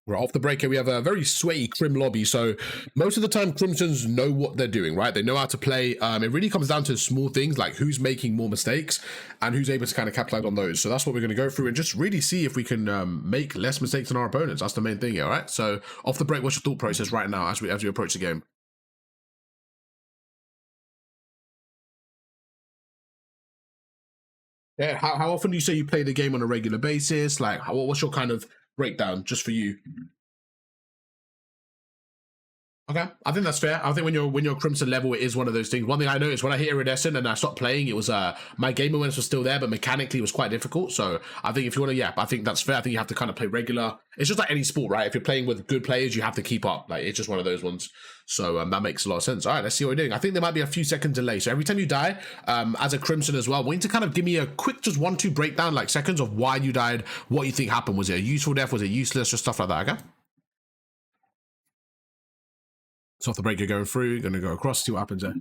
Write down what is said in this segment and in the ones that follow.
We're off the break here. We have a very sweaty Crim lobby. So most of the time, Crimsons know what they're doing, right? They know how to play. It really comes down to small things like who's making more mistakes and who's able to kind of capitalize on those. So that's what we're going to go through and just really see if we can make less mistakes than our opponents. That's the main thing here, all right? So off the break, what's your thought process right now as we approach the game? Yeah, how often do you say you play the game on a regular basis? Like, what's your kind of breakdown just for you? Okay, I think that's fair. I think when you're Crimson level, it is one of those things. One thing I noticed when I hit Iridescent and I stopped playing, it was my game awareness was still there, but mechanically it was quite difficult. So I think if you want to, yeah, I think that's fair. I think you have to kind of play regular. It's just like any sport, right? If you're playing with good players, you have to keep up. Like it's just one of those ones. So that makes a lot of sense. All right, let's see what we're doing. I think there might be a few second delay. So every time you die, as a Crimson as well, I want you to kind of give me a quick, just 1-2 breakdown, like seconds of why you died, what you think happened. Was it a useful death? Was it useless? Just stuff like that. Okay. So off the break, you're going through, going to go across, see what happens there.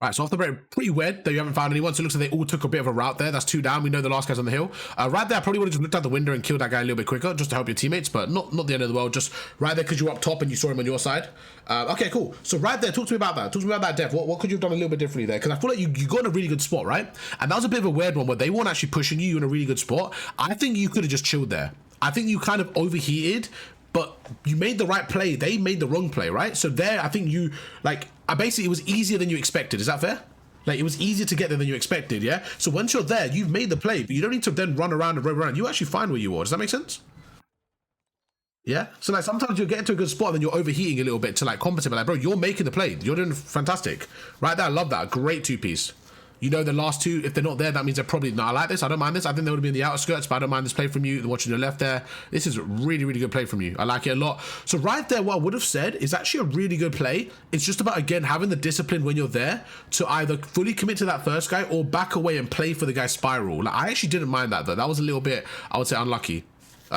Right, so off the break, pretty weird that you haven't found anyone. So it looks like they all took a bit of a route there. That's 2 down. We know the last guy's on the hill. Right there, I probably would have just looked out the window and killed that guy a little bit quicker just to help your teammates, but not the end of the world. Just right there because you were up top and you saw him on your side. Okay, cool. So right there, talk to me about that. Talk to me about that death. What could you have done a little bit differently there? Because I feel like you got in a really good spot, right? And that was a bit of a weird one where they weren't actually pushing you in a really good spot. I think you could have just chilled there. I think you kind of overheated, but you made the right play. They made the wrong play, right? So there, I think you, like, basically it was easier than you expected. Is that fair? Like, it was easier to get there than you expected, yeah? So once you're there, you've made the play, but you don't need to then run around and roam around. You actually find where you are. Does that make sense? Yeah? So, like, sometimes you'll get into a good spot and then you're overheating a little bit to, like, compensate. But, like, bro, you're making the play. You're doing fantastic. Right there, I love that. Great 2-piece. You know the last 2, if they're not there, that means they're probably not. I like this. I don't mind this. I think they would have been the outer skirts, but I don't mind this play from you. Watching your left there. This is a really, really good play from you. I like it a lot. So right there, what I would have said is actually a really good play. It's just about, again, having the discipline when you're there to either fully commit to that first guy or back away and play for the guy's spiral. Like, I actually didn't mind that, though. That was a little bit, I would say, unlucky.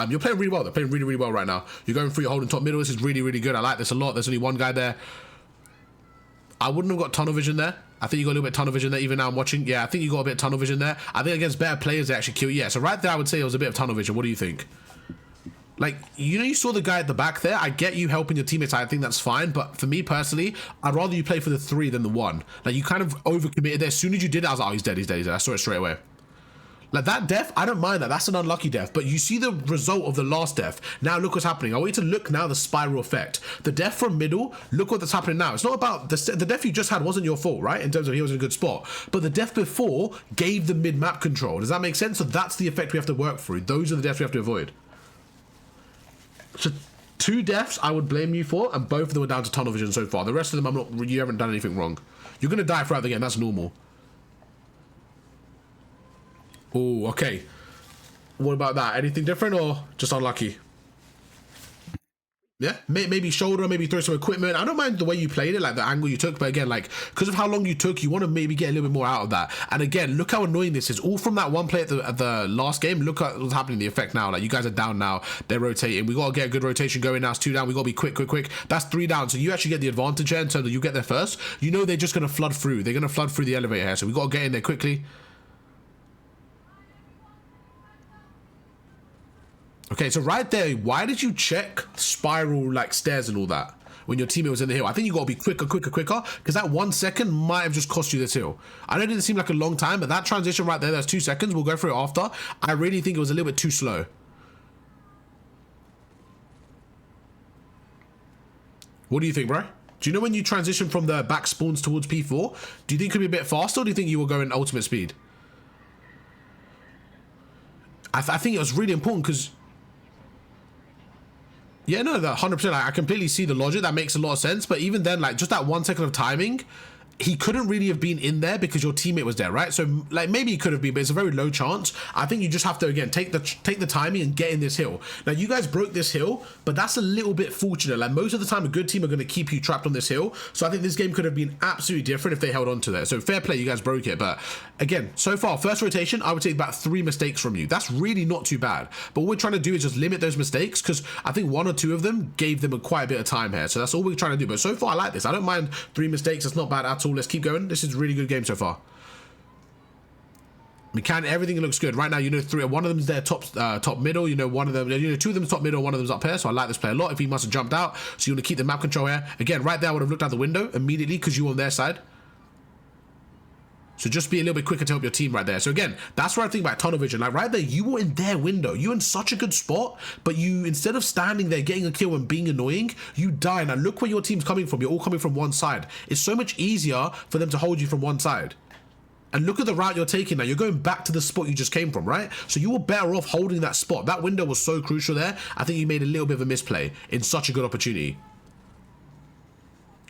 You're playing really well. They're playing really, really well right now. You're going through, you're holding top middle. This is really, really good. I like this a lot. There's only one guy there. I wouldn't have got tunnel vision there. I think you got a little bit of tunnel vision there. Even now I'm watching. Yeah, I think you got a bit of tunnel vision there. I think against better players, they actually kill you. Yeah, so right there, I would say it was a bit of tunnel vision. What do you think? Like, you know, you saw the guy at the back there. I get you helping your teammates. I think that's fine. But for me personally, I'd rather you play for the 3 than the 1. Like, you kind of overcommitted there. As soon as you did it, I was like, oh, he's dead, he's dead, he's dead. I saw it straight away. Like, that death, I don't mind that. That's an unlucky death. But you see the result of the last death. Now look what's happening. I want you to look now the spiral effect. The death from middle, look what's happening now. It's not about the death you just had wasn't your fault, right? In terms of he was in a good spot. But the death before gave the mid-map control. Does that make sense? So that's the effect we have to work through. Those are the deaths we have to avoid. So 2 deaths I would blame you for, and both of them are down to tunnel vision so far. The rest of them, you haven't done anything wrong. You're going to die throughout the game. That's normal. Oh, okay. What about that? Anything different or just unlucky? Yeah, maybe shoulder, maybe throw some equipment. I don't mind the way you played it, like the angle you took, but again, like, because of how long you took, you want to maybe get a little bit more out of that. And again, look how annoying this is. All from that one play at the last game. Look at what's happening, the effect now. Like, you guys are down now. They're rotating. We got to get a good rotation going now. It's 2 down. We got to be quick. That's 3 down. So you actually get the advantage here in terms of you get there first. You know they're just going to flood through. They're going to flood through the elevator here. So we got to get in there quickly. Okay, so right there, why did you check spiral, like, stairs and all that when your teammate was in the hill? I think you got to be quicker, because that 1 second might have just cost you this hill. I know it didn't seem like a long time, but that transition right there, that's 2 seconds. We'll go through it after. I really think it was a little bit too slow. What do you think, bro? Do you know when you transition from the back spawns towards P4, do you think it could be a bit faster, or do you think you were going ultimate speed? I think it was really important because... Yeah, no, that 100%. I completely see the logic. That makes a lot of sense. But even then, like, just that 1 second of timing, he couldn't really have been in there because your teammate was there, right? So, like, maybe he could have been, but it's a very low chance. I think you just have to, again, take the timing and get in this hill. Now, you guys broke this hill, but that's a little bit fortunate. Like, most of the time, a good team are going to keep you trapped on this hill. So I think this game could have been absolutely different if they held on to that. So fair play, you guys broke it. But again, so far, first rotation, I would say about 3 mistakes from you. That's really not too bad. But what we're trying to do is just limit those mistakes, because I think 1 or 2 of them gave them quite a bit of time here. So that's all we're trying to do. But so far, I like this. I don't mind 3 mistakes. That's not bad at all. Let's keep going. This is a really good game so far. Mechanic, everything looks good right now. You know, one of them's there top middle. You know, one of them, you know, two of them's top middle, one of them's up here. So I like this play a lot. If he must have jumped out, so you want to keep the map control here. Again, right there, I would have looked out the window immediately because you were on their side. So just be a little bit quicker to help your team right there. So again, that's what I think about tunnel vision. Like right there, you were in their window. You're in such a good spot, but you, instead of standing there getting a kill and being annoying, you die. Now look where your team's coming from. You're all coming from one side. It's so much easier for them to hold you from one side. And look at the route you're taking now. You're going back to the spot you just came from, right? So you were better off holding that spot. That window was so crucial there. I think you made a little bit of a misplay in such a good opportunity.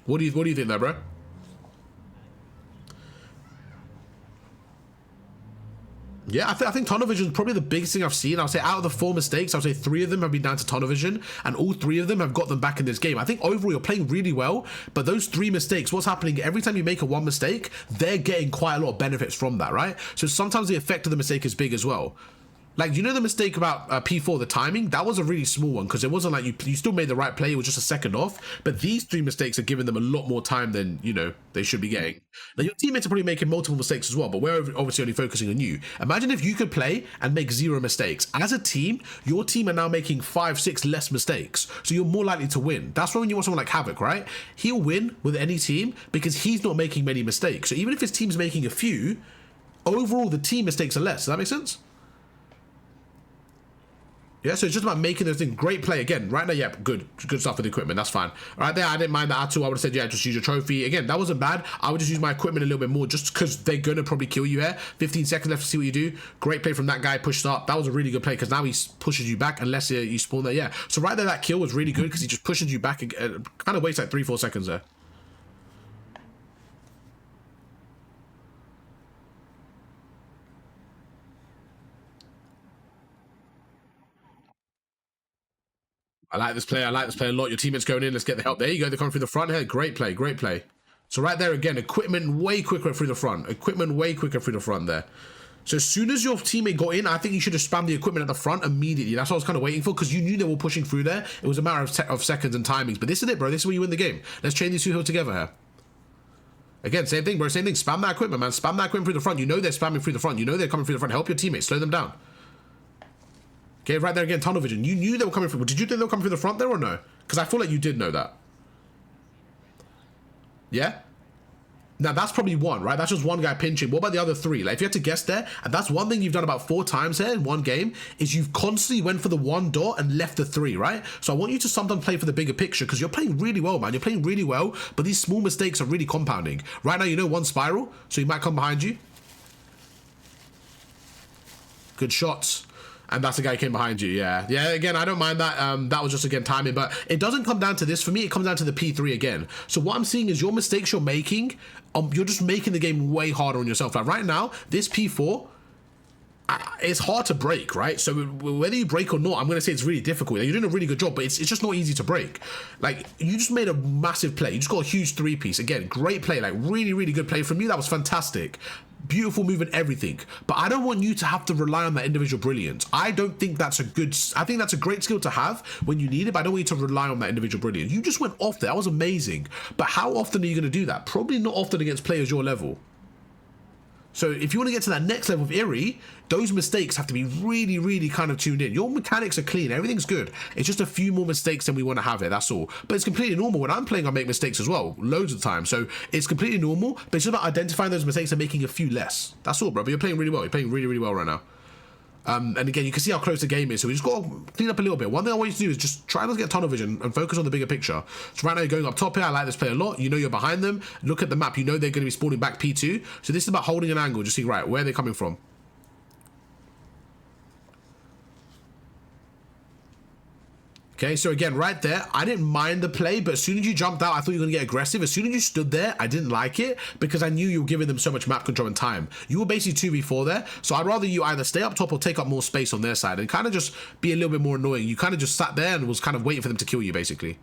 What do you think there, bro? Yeah, I think tunnel vision is probably the biggest thing I've seen. I'll say out of the 4 mistakes, I'll say 3 of them have been down to tunnel vision, and all 3 of them have got them back in this game. I think overall you're playing really well, but those 3 mistakes, what's happening, every time you make a 1 mistake, they're getting quite a lot of benefits from that, right? So sometimes the effect of the mistake is big as well. Like, you know the mistake about P4, the timing? That was a really small one, because it wasn't like you still made the right play, it was just a second off. But these 3 mistakes are giving them a lot more time than, you know, they should be getting. Now, your teammates are probably making multiple mistakes as well, but we're obviously only focusing on you. Imagine if you could play and make 0 mistakes. As a team, your team are now making 5, 6 less mistakes. So you're more likely to win. That's why when you want someone like Havoc, right? He'll win with any team because he's not making many mistakes. So even if his team's making a few, overall the team mistakes are less. Does that make sense? Yeah, so it's just about making those things. Great play again. Right now, yeah, good stuff with the equipment. That's fine. Right there, I didn't mind that at all. I would have said, yeah, just use your trophy. Again, that wasn't bad. I would just use my equipment a little bit more just because they're going to probably kill you here. 15 seconds left to see what you do. Great play from that guy. Pushed up. That was a really good play because now he pushes you back unless you spawn there. Yeah. So right there, that kill was really good because he just pushes you back. Kind of wastes like 3-4 seconds there. I like this play. I like this play a lot. Your teammates going in. Let's get the help. There you go. They're coming through the front here. Great play. Great play. So right there again, equipment way quicker through the front. Equipment way quicker through the front there. So as soon as your teammate got in, I think you should have spammed the equipment at the front immediately. That's what I was kind of waiting for because you knew they were pushing through there. It was a matter of seconds and timings. But this is it, bro. This is where you win the game. Let's chain these 2 hills together here. Again, same thing, bro. Same thing. Spam that equipment, man. Spam that equipment through the front. You know they're spamming through the front. You know they're coming through the front. Help your teammates. Slow them down. Okay, right there again, tunnel vision. You knew they were coming through. Did you think they were coming through the front there or no? Because I feel like you did know that. Yeah? Now, that's probably 1, right? That's just 1 guy pinching. What about the other 3? Like, if you had to guess there, and that's one thing you've done about 4 times here in one game, is you've constantly went for the 1 dot and left the 3, right? So I want you to sometimes play for the bigger picture because you're playing really well, man. You're playing really well, but these small mistakes are really compounding. Right now, you know 1 spiral, so he might come behind you. Good shots. And that's the guy who came behind you, yeah. Yeah, again, I don't mind that. That was just, again, timing. But it doesn't come down to this. For me, it comes down to the P3 again. So what I'm seeing is your mistakes you're making, you're just making the game way harder on yourself. Like right now, this P4, it's hard to break, right? So whether you break or not, I'm going to say it's really difficult. You're doing a really good job, but it's just not easy to break. Like, you just made a massive play. You just got a huge 3-piece. Again, great play. Like, really, really good play from you. That was fantastic. Beautiful move and everything, but I don't want you to have to rely on that individual brilliance. I don't think that's a good, I think that's a great skill to have when you need it, but I don't want you to rely on that individual brilliance. You just went off there. That was amazing. But how often are you going to do that? Probably not often against players your level. So if you want to get to that next level of Eerie, those mistakes have to be really, really kind of tuned in. Your mechanics are clean. Everything's good. It's just a few more mistakes than we want to have here. That's all. But it's completely normal. When I'm playing, I make mistakes as well. Loads of the time. So it's completely normal. But it's just about identifying those mistakes and making a few less. That's all, bro. But you're playing really well. You're playing really, really well right now. And again, you can see how close the game is, so we just got to clean up a little bit. One thing I want you to do is just try not to get tunnel vision and focus on the bigger picture. So right now you're going up top here. I like this play a lot. You know you're behind them. Look at the map. You know they're going to be spawning back P2. So this is about holding an angle. Just see, right, where are they coming from? Okay, so again, right there, I didn't mind the play, but as soon as you jumped out, I thought you were going to get aggressive. As soon as you stood there, I didn't like it because I knew you were giving them so much map control and time. You were basically 2v4 there, so I'd rather you either stay up top or take up more space on their side and kind of just be a little bit more annoying. You kind of just sat there and was kind of waiting for them to kill you, basically.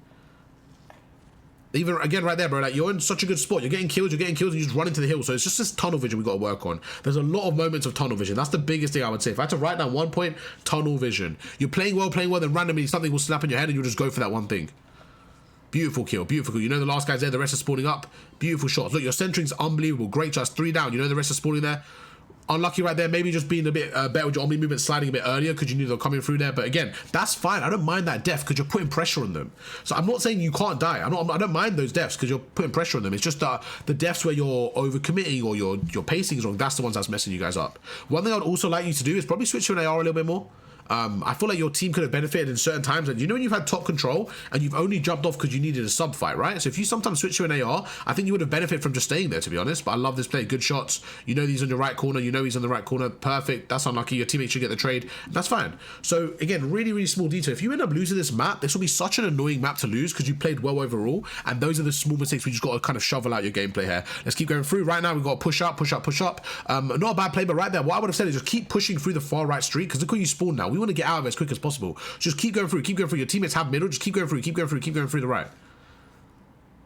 Even again right there, bro, like you're in such a good spot. You're getting kills, and you just run into the hill. So it's just this tunnel vision we got to work on. There's a lot of moments of tunnel vision. That's the biggest thing I would say. If I had to write down 1 point, tunnel vision. You're playing well, then randomly something will snap in your head and you'll just go for that one thing. Beautiful kill, beautiful kill. You know the last guy's there, the rest are spawning up. Beautiful shots. Look, your centering's unbelievable. Great shots, 3 down. You know the rest are spawning there. unlucky right there. Maybe just being a bit better with your omni movement, sliding a bit earlier because you knew they were coming through there. But again, that's fine. I don't mind that death because you're putting pressure on them. So I'm not saying you can't die. I don't mind those deaths because you're putting pressure on them. It's just the deaths where you're overcommitting or your pacing is wrong. That's the ones that's messing you guys up. One thing I'd also like you to do is probably switch to an AR a little bit more. I feel like your team could have benefited in certain times. And you know when you've had top control and you've only jumped off because you needed a sub fight, right? So if you sometimes switch to an AR, I think you would have benefited from just staying there, to be honest. But I love this play. Good shots. You know he's on your right corner. You know he's on the right corner. Perfect. That's unlucky. Your teammate should get the trade. That's fine. So again, really, really small detail. If you end up losing this map, this will be such an annoying map to lose because you played well overall. And those are the small mistakes we just got to kind of shovel out your gameplay here. Let's keep going through. Right now, we've got to push up, push up, push up. Not a bad play, but right there, what I would have said is just keep pushing through the far right street because look where you spawn now. We want to get out of it as quick as possible. Just keep going through, keep going through. Your teammates have middle, just keep going through, keep going through, keep going through the right.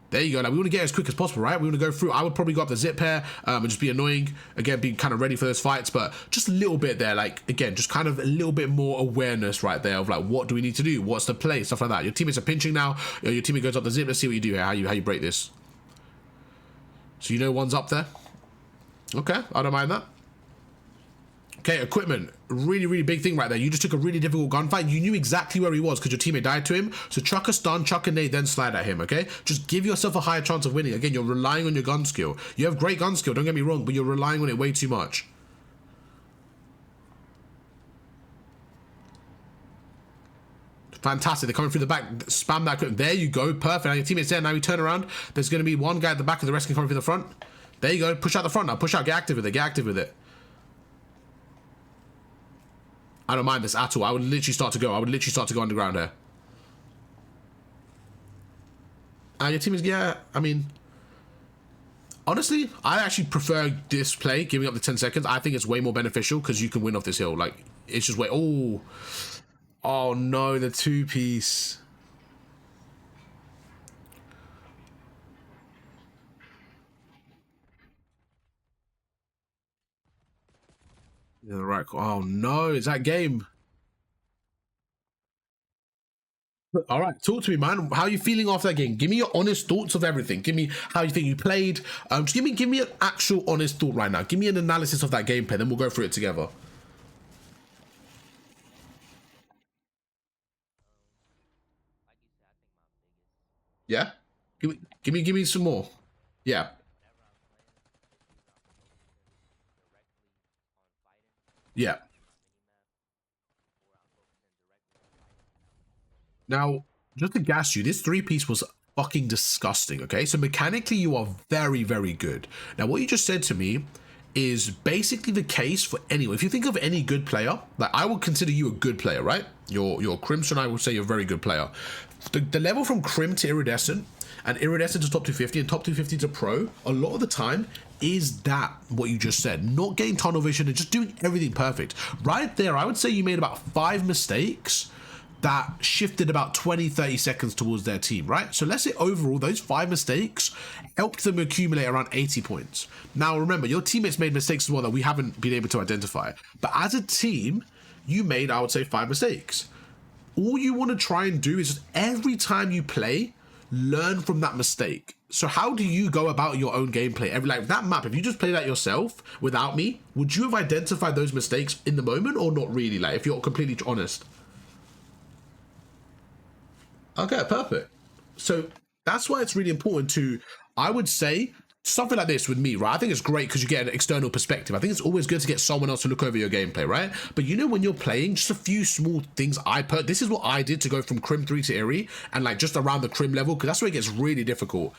There you go. Like, we want to get as quick as possible, right? We want to go through. I would probably go up the zip pair and just be annoying. Again, be kind of ready for those fights, but just a little bit there. Like, again, just kind of a little bit more awareness right there of like, what do we need to do? What's the play? Stuff like that. Your teammates are pinching now. Your teammate goes up the zip. Let's see what you do here. How you break this. So you know one's up there. Okay, I don't mind that. Okay, equipment. Really, really big thing right there. You just took a really difficult gunfight. You knew exactly where he was because your teammate died to him. So chuck a stun, chuck a nade, then slide at him, okay? Just give yourself a higher chance of winning. Again, you're relying on your gun skill. You have great gun skill, don't get me wrong, but you're relying on it way too much. Fantastic. They're coming through the back. Spam that equipment. There you go. Perfect. Now your teammate's there. Now we turn around. There's going to be one guy at the back and the rest can come through the front. There you go. Push out the front now. Push out. Get active with it. Get active with it. I don't mind this at all. I would literally start to go. I would literally start to go underground here. Your team is, yeah, I mean, honestly, I actually prefer this play, giving up the 10 seconds. I think it's way more beneficial because you can win off this hill. Like, it's just way, oh no, the two-piece. Yeah, right. Oh no, is that game? All right, talk to me, man. How are you feeling after that game? Give me your honest thoughts of everything. Give me how you think you played. Just give me an actual honest thought right now. Give me an analysis of that gameplay, then we'll go through it together. Yeah. Give me some more. Yeah. Yeah. Now, just to gas you, this three-piece was fucking disgusting, okay? So mechanically, you are very, very good. Now, what you just said to me is basically the case for anyone. If you think of any good player, like I would consider you a good player, right? Your Crimson, I would say you're a very good player. The level from Crim to Iridescent, and Iridescent to top 250 and top 250 to Pro, a lot of the time is that what you just said. Not getting tunnel vision and just doing everything perfect. Right there, I would say you made about 5 mistakes that shifted about 20-30 seconds towards their team, right? So let's say overall those 5 mistakes helped them accumulate around 80 points. Now remember, your teammates made mistakes as well that we haven't been able to identify, but as a team you made, I would say, 5 mistakes. All you want to try and do is just every time you play, learn from that mistake. So how do you go about your own gameplay? Like that map, if you just play that yourself without me, would you have identified those mistakes in the moment or not really? Like if you're completely honest. Okay, perfect. So that's why it's really important to, I would say, something like this with me, right? I think it's great because you get an external perspective. I think it's always good to get someone else to look over your gameplay, right? But you know, when you're playing, just a few small things this is what I did to go from Crim 3 to Eerie and like just around the Crim level, because that's where it gets really difficult.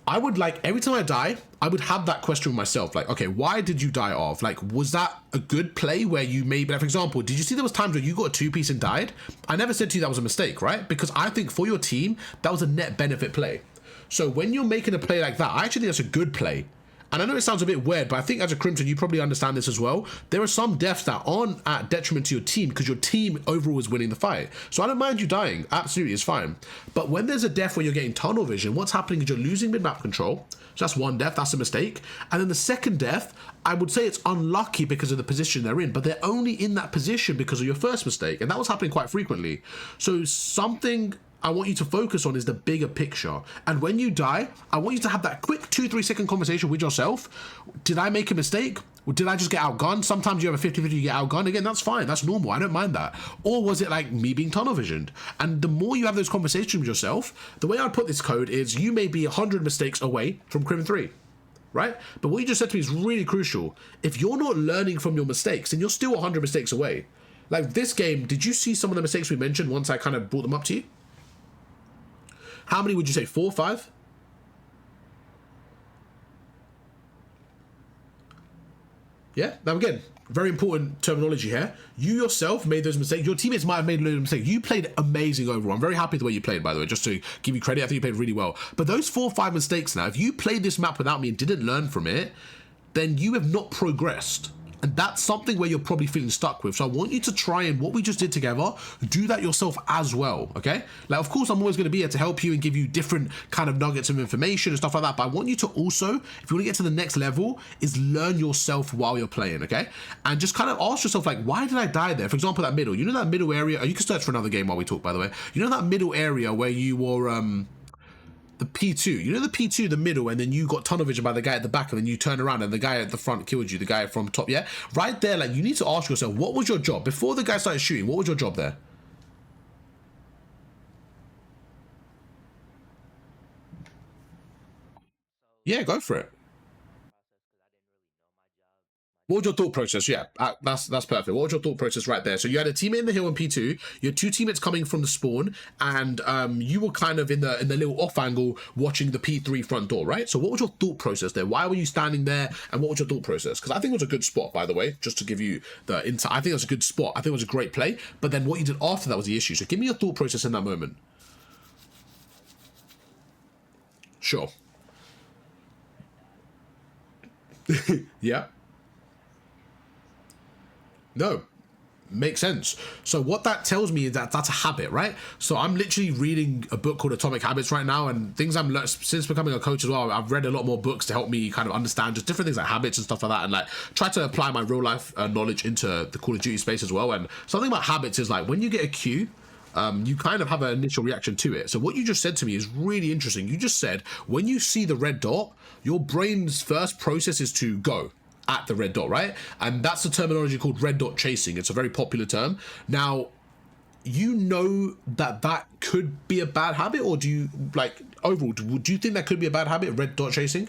I would like, every time I die, I would have that question with myself. Like, okay, why did you die off? Like, was that a good play where you maybe, like, for example, did you see there was times where you got a 2-piece and died? I never said to you that was a mistake, right? Because I think for your team, that was a net benefit play. So when you're making a play like that, I actually think that's a good play. And I know it sounds a bit weird, but I think as a Crimson, you probably understand this as well. There are some deaths that aren't at detriment to your team because your team overall is winning the fight. So I don't mind you dying. Absolutely, it's fine. But when there's a death where you're getting tunnel vision, what's happening is you're losing mid-map control. So that's one death, that's a mistake. And then the second death, I would say it's unlucky because of the position they're in, but they're only in that position because of your first mistake. And that was happening quite frequently. So something I want you to focus on is the bigger picture. And when you die, I want you to have that quick 2-3 second conversation with yourself. Did I make a mistake? Or did I just get outgunned? Sometimes you have a 50-50, you get outgunned. Again, that's fine. That's normal. I don't mind that. Or was it like me being tunnel visioned? And the more you have those conversations with yourself, the way I'd put this code is you may be 100 mistakes away from Crim 3. Right? But what you just said to me is really crucial. If you're not learning from your mistakes, then you're still 100 mistakes away. Like this game, did you see some of the mistakes we mentioned once I kind of brought them up to you? How many would you say? 4 or 5? Yeah. Now again, very important terminology here. You yourself made those mistakes. Your teammates might have made those mistakes. You played amazing overall. I'm very happy the way you played, by the way, just to give you credit. I think you played really well. But those 4 or 5 mistakes now, if you played this map without me and didn't learn from it, then you have not progressed. And that's something where you're probably feeling stuck with. So I want you to try and what we just did together, do that yourself as well, okay? Like, of course, I'm always going to be here to help you and give you different kind of nuggets of information and stuff like that. But I want you to also, if you want to get to the next level, is learn yourself while you're playing, okay? And just kind of ask yourself, like, why did I die there? For example, that middle. You know that middle area? You can search for another game while we talk, by the way. You know that middle area where you were... the P2, you know the P2, the middle, and then you got tunnel vision by the guy at the back, and then you turn around and the guy at the front killed you, the guy from top, yeah? Right there, like, you need to ask yourself, what was your job? Before the guy started shooting, what was your job there? Yeah, go for it. What was your thought process? Yeah, that's perfect. What was your thought process right there? So you had a teammate in the hill on P2, you had 2 teammates coming from the spawn, and you were kind of in the little off angle watching the P3 front door, right? So what was your thought process there? Why were you standing there, and what was your thought process? Because I think it was a good spot, by the way, just to give you the insight. I think it was a good spot. I think it was a great play, but then what you did after that was the issue. So give me your thought process in that moment. Sure. Yeah. No, makes sense. So what that tells me is that that's a habit, right? So I'm literally reading a book called Atomic Habits right now, and things I'm since becoming a coach as well, I've read a lot more books to help me kind of understand just different things like habits and stuff like that, and like try to apply my real life knowledge into the Call of Duty space as well. And something about habits is like when you get a cue, you kind of have an initial reaction to it. So what you just said to me is really interesting. You just said when you see the red dot, your brain's first process is to go at the red dot, right? And that's the terminology called red dot chasing. It's a very popular term. Now, you know that that could be a bad habit, or do you, like, overall, do you think that could be a bad habit, red dot chasing?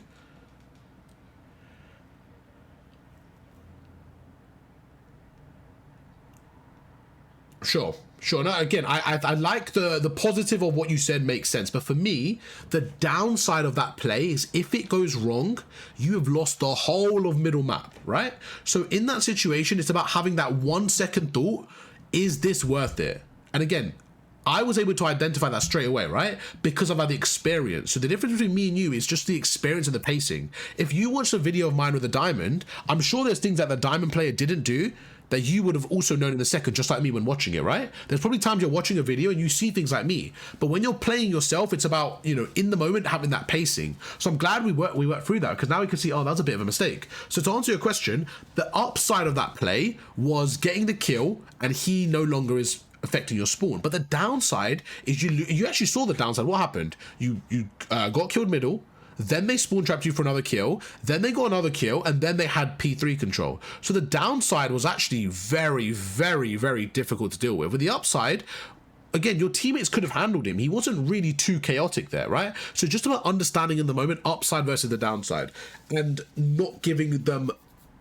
Sure. Sure. No, again, I like the positive of what you said makes sense. But for me, the downside of that play is if it goes wrong, you have lost the whole of middle map, right? So in that situation, it's about having that 1 second thought, is this worth it? And again, I was able to identify that straight away, right? Because I've had the experience. So the difference between me and you is just the experience and the pacing. If you watched a video of mine with a diamond, I'm sure there's things that the diamond player didn't do that you would have also known in a second, just like me when watching it, right? There's probably times you're watching a video and you see things like me, but when you're playing yourself, it's about, you know, in the moment having that pacing. So I'm glad we worked through that, because now we can see, oh, that was a bit of a mistake. So to answer your question, the upside of that play was getting the kill, and he no longer is affecting your spawn. But the downside is you actually saw the downside. What happened? You got killed middle, then they spawn trapped you for another kill, then they got another kill, and then they had P3 control. So the downside was actually very, very, very difficult to deal with. With the upside, again, your teammates could have handled him. He wasn't really too chaotic there, right? So just about understanding in the moment, upside versus the downside, and not giving them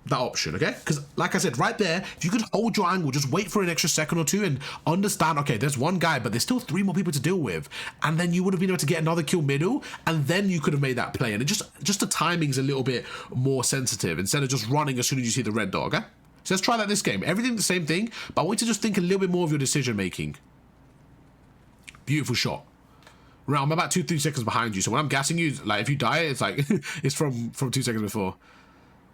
that option, okay? Because like I said, right there, if you could hold your angle, just wait for an extra second or two and understand, okay, there's one guy, but there's still 3 more people to deal with, and then you would have been able to get another kill middle, and then you could have made that play. And it just the timing's a little bit more sensitive instead of just running as soon as you see the red dot, okay? So let's try that this game. Everything the same thing, but I want you to just think a little bit more of your decision making. Beautiful shot. Right, I'm about 2-3 seconds behind you, so when I'm gassing you, like if you die, it's like it's from 2 seconds before.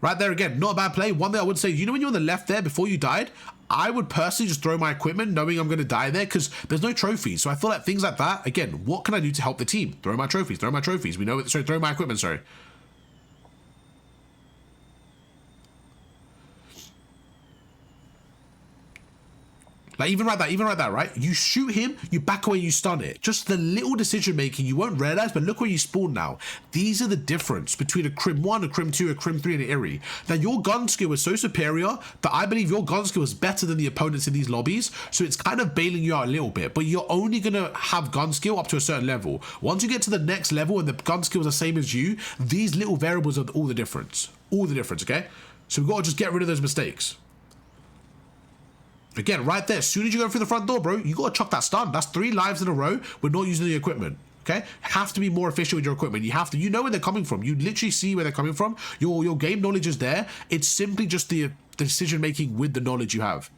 Right there again, not a bad play. One thing I would say, you know when you're on the left there before you died, I would personally just throw my equipment knowing I'm going to die there because there's no trophies. So I feel like things like that, again, what can I do to help the team? Throw my trophies, throw my trophies. We know it, sorry, throw my equipment, sorry. Like even like that, right? You shoot him, you back away, you stun it. Just the little decision making you won't realize, but look where you spawn now. These are the difference between a Crim 1, a Crim 2, a Crim 3, and an Iri. That your gun skill is so superior that I believe your gun skill is better than the opponents in these lobbies. So it's kind of bailing you out a little bit, but you're only gonna have gun skill up to a certain level. Once you get to the next level and the gun skill is the same as you, these little variables are all the difference. All the difference, okay? So we've got to just get rid of those mistakes. Again, right there, as soon as you go through the front door, bro, you got to chuck that stun. That's 3 lives in a row. We're not using the equipment, okay? Have to be more efficient with your equipment. You have to, you know where they're coming from. You literally see where they're coming from. Your game knowledge is there. It's simply just the decision-making with the knowledge you have.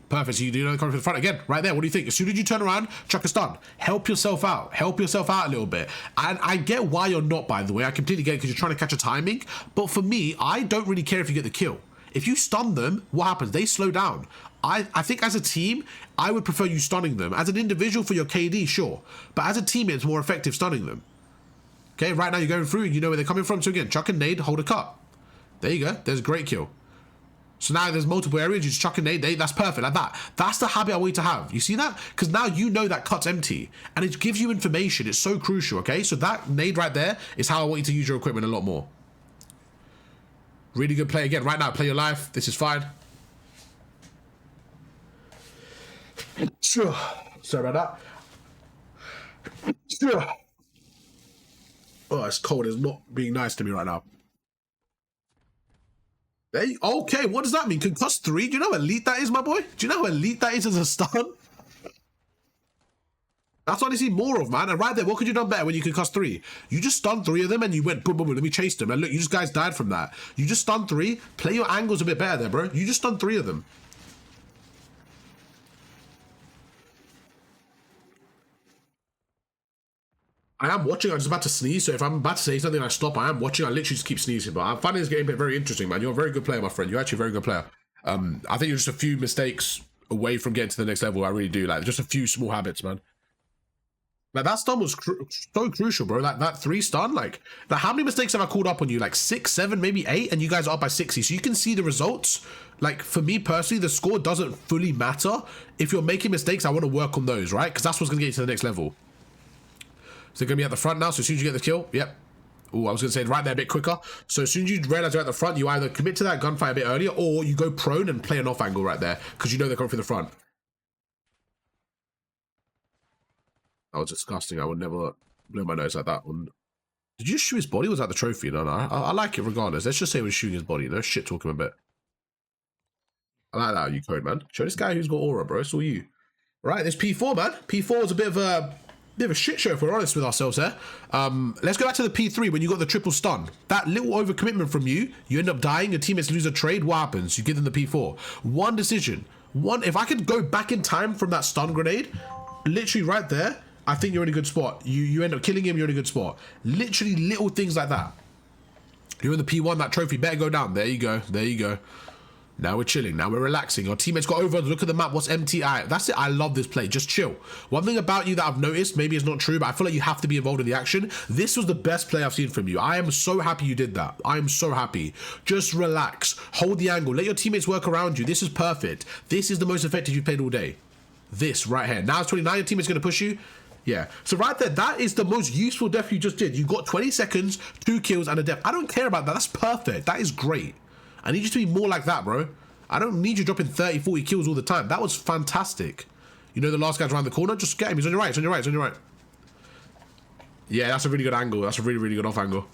Perfect, so you know they're coming from the front. Again, right there, what do you think? As soon as you turn around, chuck a stun. Help yourself out. Help yourself out a little bit. And I get why you're not, by the way. I completely get it because you're trying to catch a timing. But for me, I don't really care if you get the kill. If you stun them, what happens? They slow down. I think as a team, I would prefer you stunning them. As an individual for your KD, sure. But as a team, it's more effective stunning them. Okay, right now you're going through and you know where they're coming from. So again, chuck a nade, hold a cut. There you go. There's a great kill. So now there's multiple areas. You just chuck a nade. That's perfect, like that. That's the habit I want you to have. You see that? Because now you know that cut's empty. And it gives you information. It's so crucial, okay? So that nade right there is how I want you to use your equipment a lot more. Really good play again. Right now, play your life. This is fine. Sorry about that. Oh, it's cold. It's not being nice to me right now. Hey, okay, what does that mean? Concuss 3? Do you know how elite that is, my boy? Do you know how elite that is as a stun? That's what I see more of, man. And right there, what could you have done better when you concuss 3? You just stunned 3 of them and you went boom, boom, boom, let me chase them. And look, you just guys died from that. You just stunned 3. Play your angles a bit better there, bro. You just stunned 3 of them. I am watching. I'm just about to sneeze. So if I'm about to say something, I stop. I am watching. I literally just keep sneezing. But I'm finding this game very interesting, man. You're a very good player, my friend. You're actually a very good player. I think you're just a few mistakes away from getting to the next level. I really do. Like, just a few small habits, man. Like, that stun was so crucial, bro. Like, that 3 stun, like, how many mistakes have I called up on you? Like 6, 7, maybe 8, and you guys are up by 60. So you can see the results. Like, for me personally, the score doesn't fully matter. If you're making mistakes, I want to work on those, right? Because that's what's going to get you to the next level. So they're going to be at the front now. So as soon as you get the kill, yep. Oh, I was going to say right there a bit quicker. So as soon as you realize you're at the front, you either commit to that gunfight a bit earlier, or you go prone and play an off angle right there because you know they're coming through the front. That was disgusting. I would never blow my nose like that one. Did you shoot his body? Was that the trophy? No, I like it regardless. Let's just say we're shooting his body. No shit talking a bit. I like that, you code, man. Show this guy who's got aura, bro. It's all you. Right, this P4, man. P4 was a bit of a shit show if we're honest with ourselves here. Let's go back to the P3 when you got the triple stun. That little overcommitment from you, you end up dying, your teammates lose a trade, what happens? You give them the P4. One decision. If I could go back in time from that stun grenade, literally right there, I think you're in a good spot. You end up killing him, you're in a good spot. Literally little things like that. You're in the P1, that trophy better go down. There you go, there you go. Now we're chilling. Now we're relaxing. Our teammates got over. Look at the map. What's empty? That's it. I love this play. Just chill. One thing about you that I've noticed, maybe it's not true, but I feel like you have to be involved in the action. This was the best play I've seen from you. I am so happy you did that. I am so happy. Just relax. Hold the angle. Let your teammates work around you. This is perfect. This is the most effective you've played all day. This right here. Now it's 29. Your teammate's going to push you. Yeah. So right there, that is the most useful death you just did. You got 20 seconds, 2 kills, and a death. I don't care about that. That's perfect. That is great. I need you to be more like that, bro. I don't need you dropping 30, 40 kills all the time. That was fantastic. You know the last guy's around the corner? Just get him. He's on your right. He's on your right. He's on your right. Yeah, that's a really good angle. That's a really, really good off angle.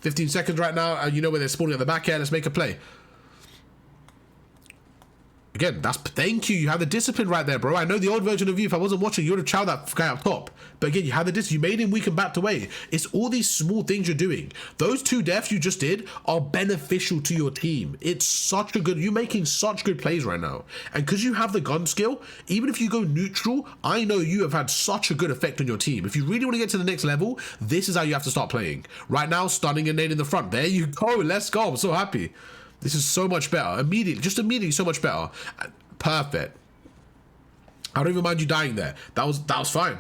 15 seconds right now. You know where they're spawning at the back here. Let's make a play. Again, thank you. You have the discipline right there, bro. I know the old version of you, if I wasn't watching, you would have chowed that guy up top. But again, you have the discipline. You made him weak and backed away. It's all these small things you're doing. Those 2 deaths you just did are beneficial to your team. It's such a good, you're making such good plays right now. And because you have the gun skill, even if you go neutral, I know you have had such a good effect on your team. If you really want to get to the next level, this is how you have to start playing. Right now, stunning a nade in the front. There you go. Let's go. I'm so happy. This is so much better. Immediately so much better. Perfect. I don't even mind you dying there. That was fine.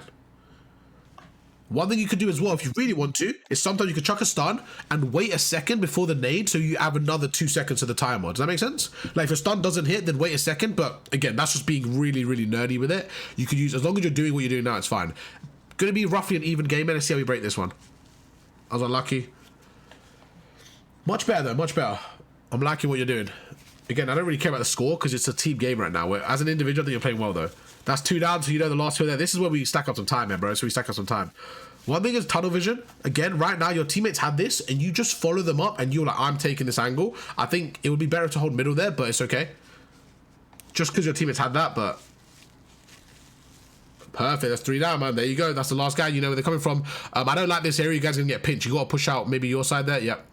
One thing you could do as well, if you really want to, is sometimes you could chuck a stun and wait a second before the nade, so you have another 2 seconds to the timer. Does that make sense? Like, if a stun doesn't hit, then wait a second. But again, that's just being really, really nerdy with it. You could use, as long as you're doing what you're doing now, it's fine. Gonna be roughly an even game, and let's see how we break this one. I was unlucky. Much better though, much better. I'm liking what you're doing. Again, I don't really care about the score because it's a team game right now. Where, as an individual, I think you're playing well though. That's 2 down, so you know the last 2 there. This is where we stack up some time, man, bro. So we stack up some time. One thing is tunnel vision. Again, right now, your teammates have this, and you just follow them up, and you're like, I'm taking this angle. I think it would be better to hold middle there, but it's okay. Just because your teammates had that, but... Perfect, that's 3 down, man. There you go. That's the last guy. You know where they're coming from. I don't like this area. You guys are going to get pinched. You got to push out maybe your side there. Yep.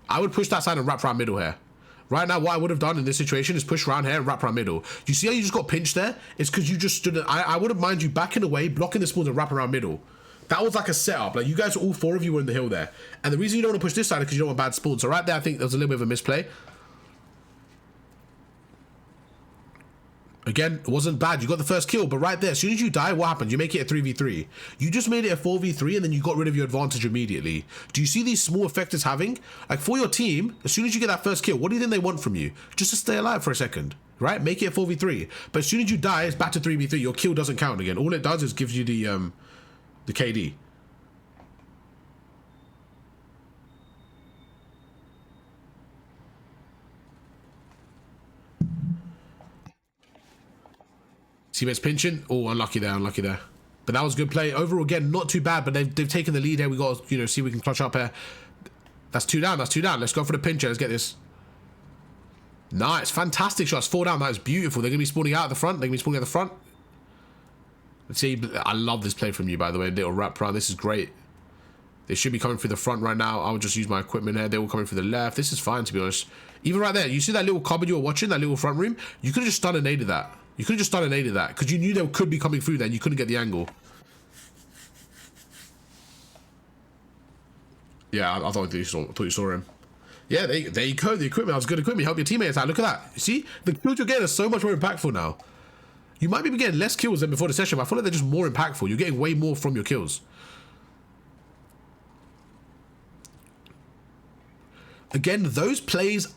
I would push that side and wrap around middle here. Right now, what I would have done in this situation is push around here and wrap around middle. You see how you just got pinched there? It's because you just stood... I would have mind you backing away, blocking the spawns and wrap around middle. That was like a setup. Like, you guys, all 4 of you were in the hill there. And the reason you don't want to push this side is because you don't want bad spawns. So right there, I think there was a little bit of a misplay. Again, it wasn't bad. You got the first kill, but right there, as soon as you die, what happened? You make it a 3v3. You just made it a 4v3, and then you got rid of your advantage immediately. Do you see these small effects it's having? Like, for your team, as soon as you get that first kill, what do you think they want from you? Just to stay alive for a second, right? Make it a 4v3. But as soon as you die, it's back to 3v3. Your kill doesn't count again. All it does is gives you the KD. Teammates pinching. Oh, unlucky there, unlucky there. But that was good play. Overall, again, not too bad, but they've taken the lead here. We got to, see if we can clutch up here. That's 2 down, that's 2 down. Let's go for the pincher. Let's get this. Nice, fantastic shots. 4 down, that is beautiful. They're going to be spawning out at the front. They're going to be spawning at the front. Let's see. I love this play from you, by the way. Little wrap around. This is great. They should be coming through the front right now. I'll just use my equipment here. They're all coming through the left. This is fine, to be honest. Even right there, you see that little cupboard you were watching, that little front room? You could have just stunned and naded that. You could have just stunned and naded that because you knew they could be coming through there and you couldn't get the angle. Yeah, I thought you saw him. Yeah, there you go. The equipment. That was good equipment. Help your teammates out. Look at that. You see? The kills you're getting are so much more impactful now. You might be getting less kills than before the session, but I feel like they're just more impactful. You're getting way more from your kills. Again, those plays...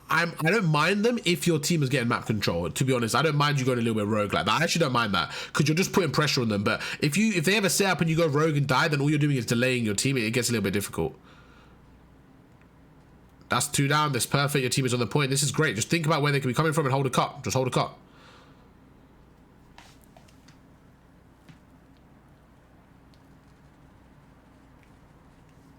I don't mind them if your team is getting map control. To be honest, I don't mind you going a little bit rogue like that. I actually don't mind that because you're just putting pressure on them. But if they have a setup and you go rogue and die, then all you're doing is delaying your team. It gets a little bit difficult. That's 2 down. That's perfect. Your team is on the point. This is great. Just think about where they can be coming from and hold a cup. Just hold a cup.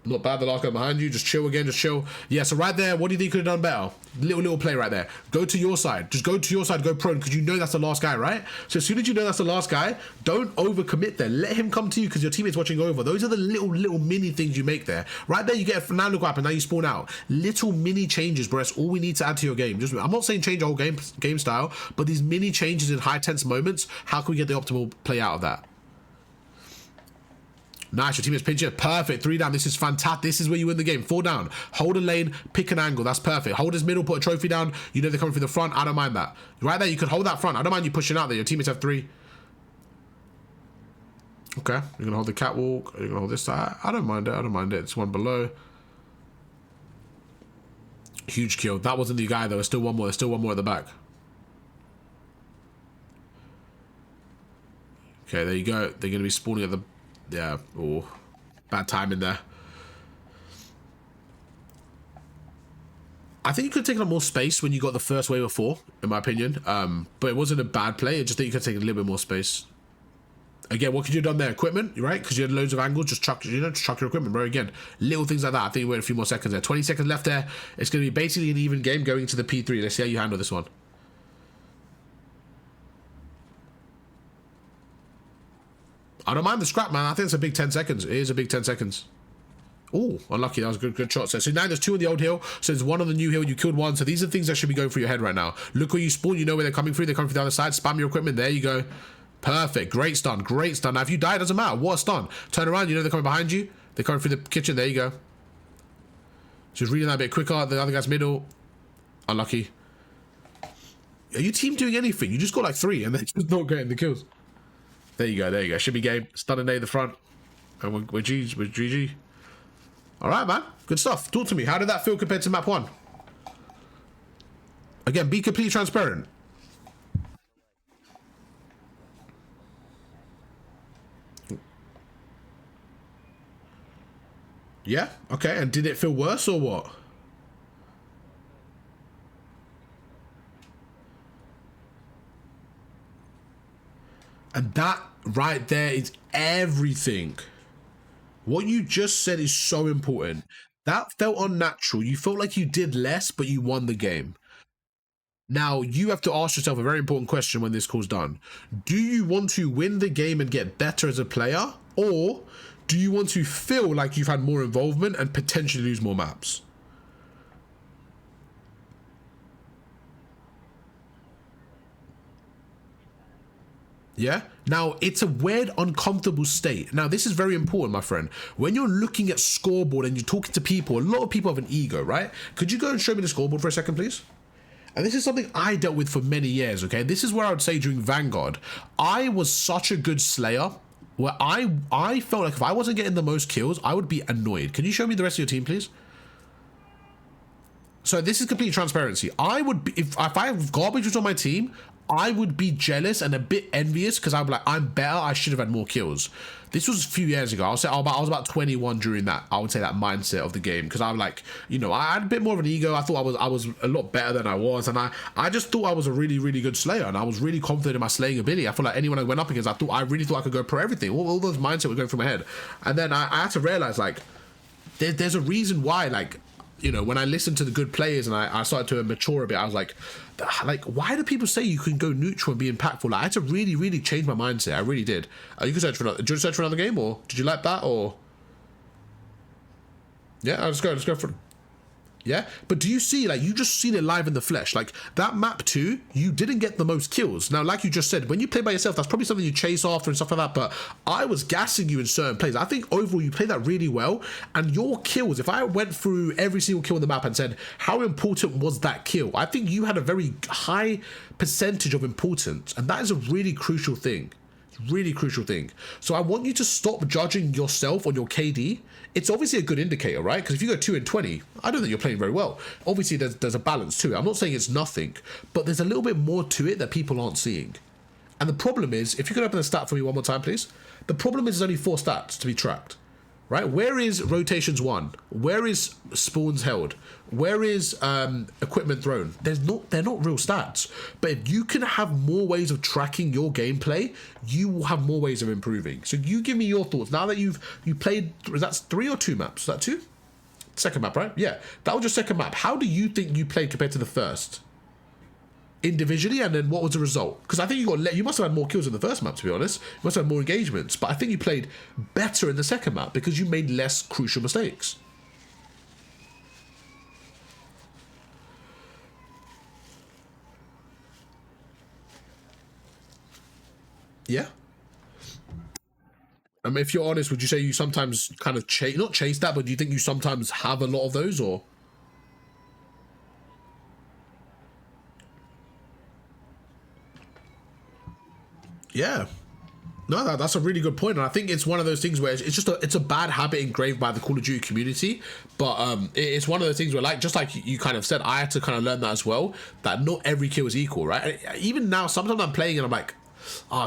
Not bad, the last guy behind you. Just chill again, just chill. Yeah, so right there, what do you think you could have done better? Little play right there. Go to your side. Just go to your side, go prone, because you know that's the last guy, right? So as soon as you know that's the last guy, don't overcommit there. Let him come to you because your teammate's watching over. Those are the little mini things you make there. Right there, you get a now look up and now you spawn out. Little mini changes, bro. That's all we need to add to your game. Just, I'm not saying change your whole game style, but these mini changes in high tense moments, how can we get the optimal play out of that? Nice, your team is pinching. Perfect. 3 down. This is fantastic. This is where you win the game. 4 down. Hold a lane, pick an angle. That's perfect. Hold his middle, put a trophy down. You know they're coming through the front. I don't mind that. Right there, you could hold that front. I don't mind you pushing out there. Your teammates have 3. Okay. You're going to hold the catwalk. You're going to hold this side. I don't mind it. I don't mind it. It's one below. Huge kill. That wasn't the guy, though. There's still one more. There's still one more at the back. Okay, there you go. They're going to be spawning at the... Yeah, oh, bad timing there. I think you could have taken up more space when you got the first wave of 4, in my opinion. But it wasn't a bad play. I just think you could take a little bit more space. Again, what could you have done there? Equipment, right? Because you had loads of angles. Just chuck, just chuck your equipment, bro. Again, little things like that. I think you wait a few more seconds there. 20 seconds left there. It's going to be basically an even game going into the P3. Let's see how you handle this one. I don't mind the scrap, man. I think it's a big 10 seconds. It is a big 10 seconds. Oh, unlucky. That was a good shot. So now there's 2 on the old hill. So there's 1 on the new hill. You killed 1. So these are things that should be going through your head right now. Look where you spawn. You know where they're coming through. They're coming through the other side. Spam your equipment. There you go. Perfect. Great stun. Great stun. Now, if you die, it doesn't matter. What a stun. Turn around. You know they're coming behind you. They're coming through the kitchen. There you go. Just reading that a bit quicker. The other guy's middle. Unlucky. Are your team doing anything? You just got like 3 and they're just not getting the kills. There you go. There you go. Should be game. Stun and nade the front. And we're GG. All right, man. Good stuff. Talk to me. How did that feel compared to map 1? Again, be completely transparent. Yeah? Okay, and did it feel worse or what? And that right there is everything. What you just said is so important. That felt unnatural. You felt like you did less, but you won the game. Now, you have to ask yourself a very important question when this call's done. Do you want to win the game and get better as a player? Or do you want to feel like you've had more involvement and potentially lose more maps? Yeah. Now, it's a weird, uncomfortable state. Now, this is very important, my friend. When you're looking at scoreboard and you're talking to people, a lot of people have an ego, right? Could you go and show me the scoreboard for a second, please? And this is something I dealt with for many years, okay? This is where I would say during Vanguard, I was such a good slayer where I felt like if I wasn't getting the most kills, I would be annoyed. Can you show me the rest of your team, please? So this is complete transparency. I would be, if I have garbage was on my team, I would be jealous and a bit envious because I'd be like, I'm better, I should have had more kills. This was a few years ago. I was about 21 during that, I would say, that mindset of the game, because I'm like, you know, I had a bit more of an ego. I thought I was a lot better than I was, and I just thought I was a really, really good slayer, and I was really confident in my slaying ability. I feel like anyone I went up against, I really thought I could go pro everything. All those mindset were going through my head. And then I had to realize, like, there's a reason why, like, you know, when I listened to the good players and I started to mature a bit, I was like, why do people say you can go neutral and be impactful? Like, I had to really, really change my mindset. I really did. You can search for another. Did you search for another game, or did you like that, or? Yeah, let's go for. Yeah, but do you see, like, you just seen it live in the flesh, like that map 2, you didn't get the most kills. Now, like you just said, when you play by yourself, that's probably something you chase after and stuff like that, but I was gassing you in certain plays. I think overall you played that really well, and your kills, if I went through every single kill on the map and said how important was that kill, I think you had a very high percentage of importance, and that is a really crucial thing. Really crucial thing. So I want you to stop judging yourself on your KD. It's obviously a good indicator, right? Because if you go 2 and 20, I don't think you're playing very well. Obviously, there's a balance to it. I'm not saying it's nothing, but there's a little bit more to it that people aren't seeing. And the problem is, if you could open the stat for me one more time, please. The problem is there's only 4 stats to be tracked, right? Where is rotations 1? Where is spawns held? Where is equipment thrown? They're not real stats. But if you can have more ways of tracking your gameplay, you will have more ways of improving. So you give me your thoughts. Now that you played, that's 3 or 2 maps? Is that 2? Second map, right? Yeah, that was your second map. How do you think you played compared to the first? Individually, and then what was the result? Because I think you must have had more kills in the first map, to be honest. You must have had more engagements, but I think you played better in the second map because you made less crucial mistakes. Yeah. If you're honest, would you say you sometimes kind of not chase that, but do you think you sometimes have a lot of those, or? Yeah. No, that's a really good point, and I think it's one of those things where it's a bad habit engraved by the Call of Duty community. But it's one of those things where, like, just like you kind of said, I had to kind of learn that as well. That not every kill is equal, right? Even now, sometimes I'm playing and I'm like,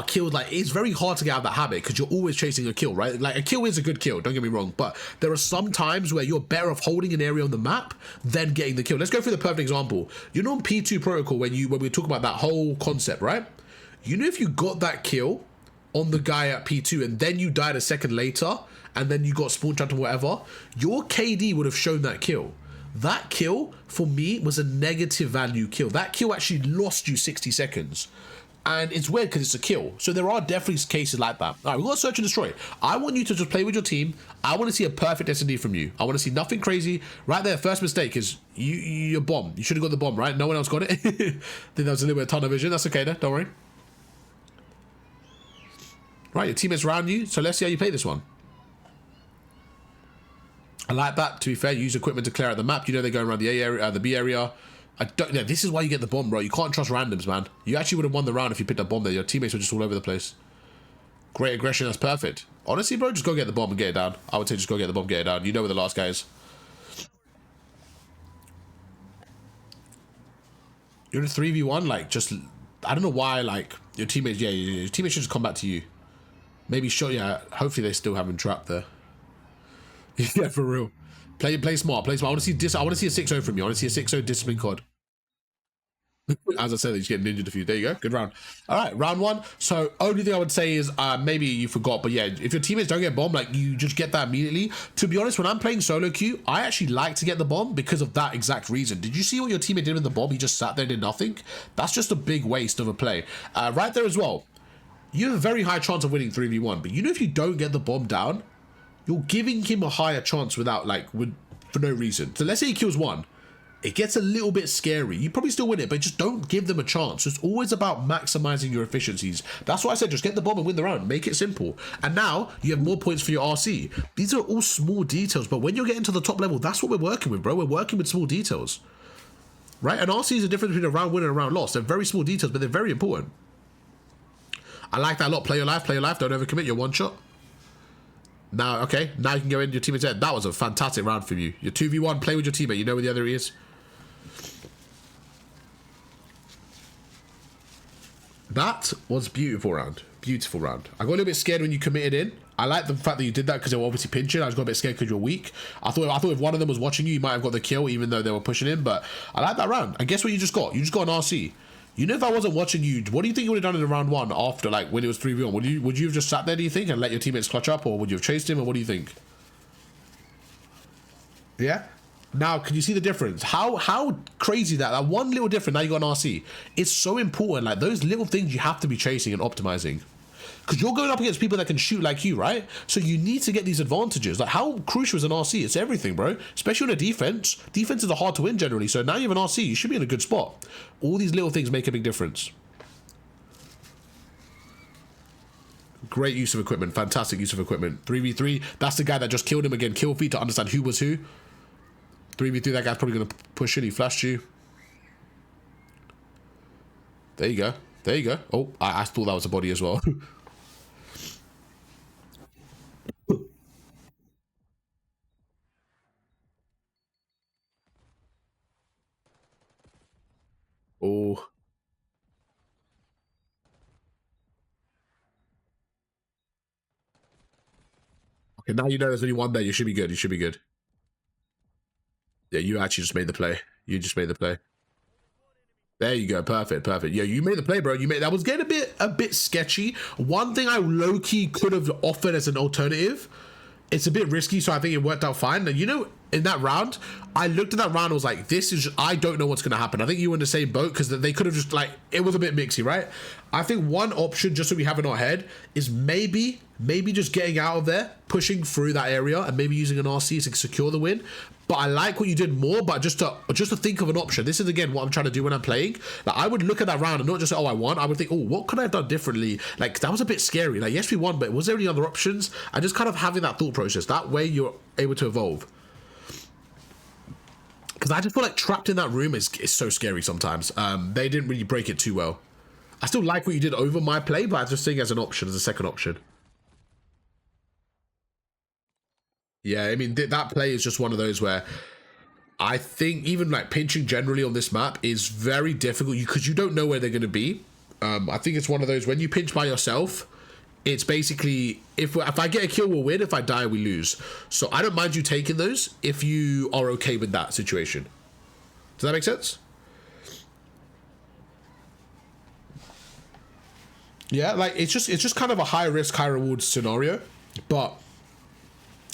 kills, like, it's very hard to get out of that habit because you're always chasing a kill, right? Like, a kill is a good kill, don't get me wrong, but there are some times where you're better off holding an area on the map than getting the kill. Let's go through the perfect example. You know, on P2 protocol, when we talk about that whole concept, right? You know, if you got that kill on the guy at P2 and then you died a second later and then you got spawn trapped or whatever, your KD would have shown that kill. That kill, for me, was a negative value kill. That kill actually lost you 60 seconds. And it's weird because it's a kill. So there are definitely cases like that. All right, we've got to search and destroy. I want you to just play with your team. I want to see a perfect S&D from you. I want to see nothing crazy. Right there, first mistake is your bomb. You should have got the bomb, right? No one else got it. I think that was a little bit of tunnel vision. That's okay, though. Don't worry. Right, your teammates around you. So let's see how you play this one. I like that. To be fair, use equipment to clear out the map. You know they're going around the A area, the B area. I don't know. This is why you get the bomb, bro. You can't trust randoms, man. You actually would have won the round if you picked up bomb there. Your teammates were just all over the place. Great aggression, that's perfect. Honestly, bro, just go get the bomb and get it down. I would say just go get the bomb, get it down. You know where the last guy is. You're in a 3v1, like, just... I don't know why, like, your teammates... Yeah, your teammates should just come back to you. Maybe show... Yeah, hopefully they still haven't trapped there. Yeah, for real. Play smart, play smart. I want to see a 6-0 from you. I want to see a 6-0 discipline COD. As I said, he's getting ninja defused. There you go. Good round. All right, round one. So only thing I would say is maybe you forgot, but yeah, if your teammates don't get bombed, like you just get that immediately. To be honest, when I'm playing solo queue, I actually like to get the bomb because of that exact reason. Did you see what your teammate did with the bomb? He just sat there and did nothing. That's just a big waste of a play. Right there as well. You have a very high chance of winning 3v1, but you know if you don't get the bomb down, you're giving him a higher chance without for no reason. So let's say he kills one. It gets a little bit scary. You probably still win it, but just don't give them a chance. It's always about maximizing your efficiencies. That's why I said just get the bomb and win the round. Make it simple. And now you have more points for your RC. These are all small details, but when you're getting to the top level, that's what we're working with, bro. We're working with small details. Right? And RC is the difference between a round win and a round loss. They're very small details, but they're very important. I like that a lot. Play your life, don't overcommit. You're one shot. Now, okay, now you can go into your teammate's head. That was a fantastic round for you. Your 2v1, play with your teammate. You know where the other is. That was beautiful round. Beautiful round. I got a little bit scared when you committed in. I like the fact that you did that because they were obviously pinching. I just got a bit scared because you're weak. I thought if one of them was watching you, you might have got the kill even though they were pushing in. But I like that round. And guess what you just got? You just got an RC. You know, if I wasn't watching you, what do you think you would have done in the round one after, like, when it was 3v1? Would you have just sat there, do you think, and let your teammates clutch up? Or would you have chased him? Or what do you think? Yeah? Now, can you see the difference? How crazy that one little difference, now you got an RC. It's so important. Like, those little things you have to be chasing and optimizing. Because you're going up against people that can shoot like you, right? So you need to get these advantages. Like, how crucial is an RC? It's everything, bro. Especially on a defense. Defenses are hard to win generally. So now you have an RC, you should be in a good spot. All these little things make a big difference. Great use of equipment. Fantastic use of equipment. 3v3. That's the guy that just killed him again. Kill feed to understand who was who. 3v3, that guy's probably going to push in. He flashed you. There you go. There you go. Oh, I thought that was a body as well. Oh. Okay, now you know there's only one there. You should be good. You should be good. Yeah, you actually just made the play. You just made the play. There you go. Perfect, perfect. Yeah, you made the play, bro. That was getting a bit sketchy. One thing I low-key could have offered as an alternative. It's a bit risky, so I think it worked out fine. And you know, in that round, I looked at that round and was like, this is, I don't know what's going to happen. I think you were in the same boat because they could have just, like, it was a bit mixy, right? I think one option, just so we have in our head, is maybe just getting out of there, pushing through that area, and maybe using an RC to secure the win. But I like what you did more, but just to think of an option. This is, again, what I'm trying to do when I'm playing. Like, I would look at that round and not just say, oh, I won. I would think, oh, what could I have done differently? Like, that was a bit scary. Like, yes, we won, but was there any other options? And just kind of having that thought process. That way you're able to evolve. Because I just feel like trapped in that room is so scary sometimes. They didn't really break it too well. I still like what you did over my play, but I just think as an option, as a second option. Yeah, I mean, that play is just one of those where I think even like pinching generally on this map is very difficult because you don't know where they're going to be. I think it's one of those when you pinch by yourself, it's basically if I get a kill, we'll win. If I die, we lose. So I don't mind you taking those if you are okay with that situation. Does that make sense? Yeah, like it's just kind of a high risk, high reward scenario, but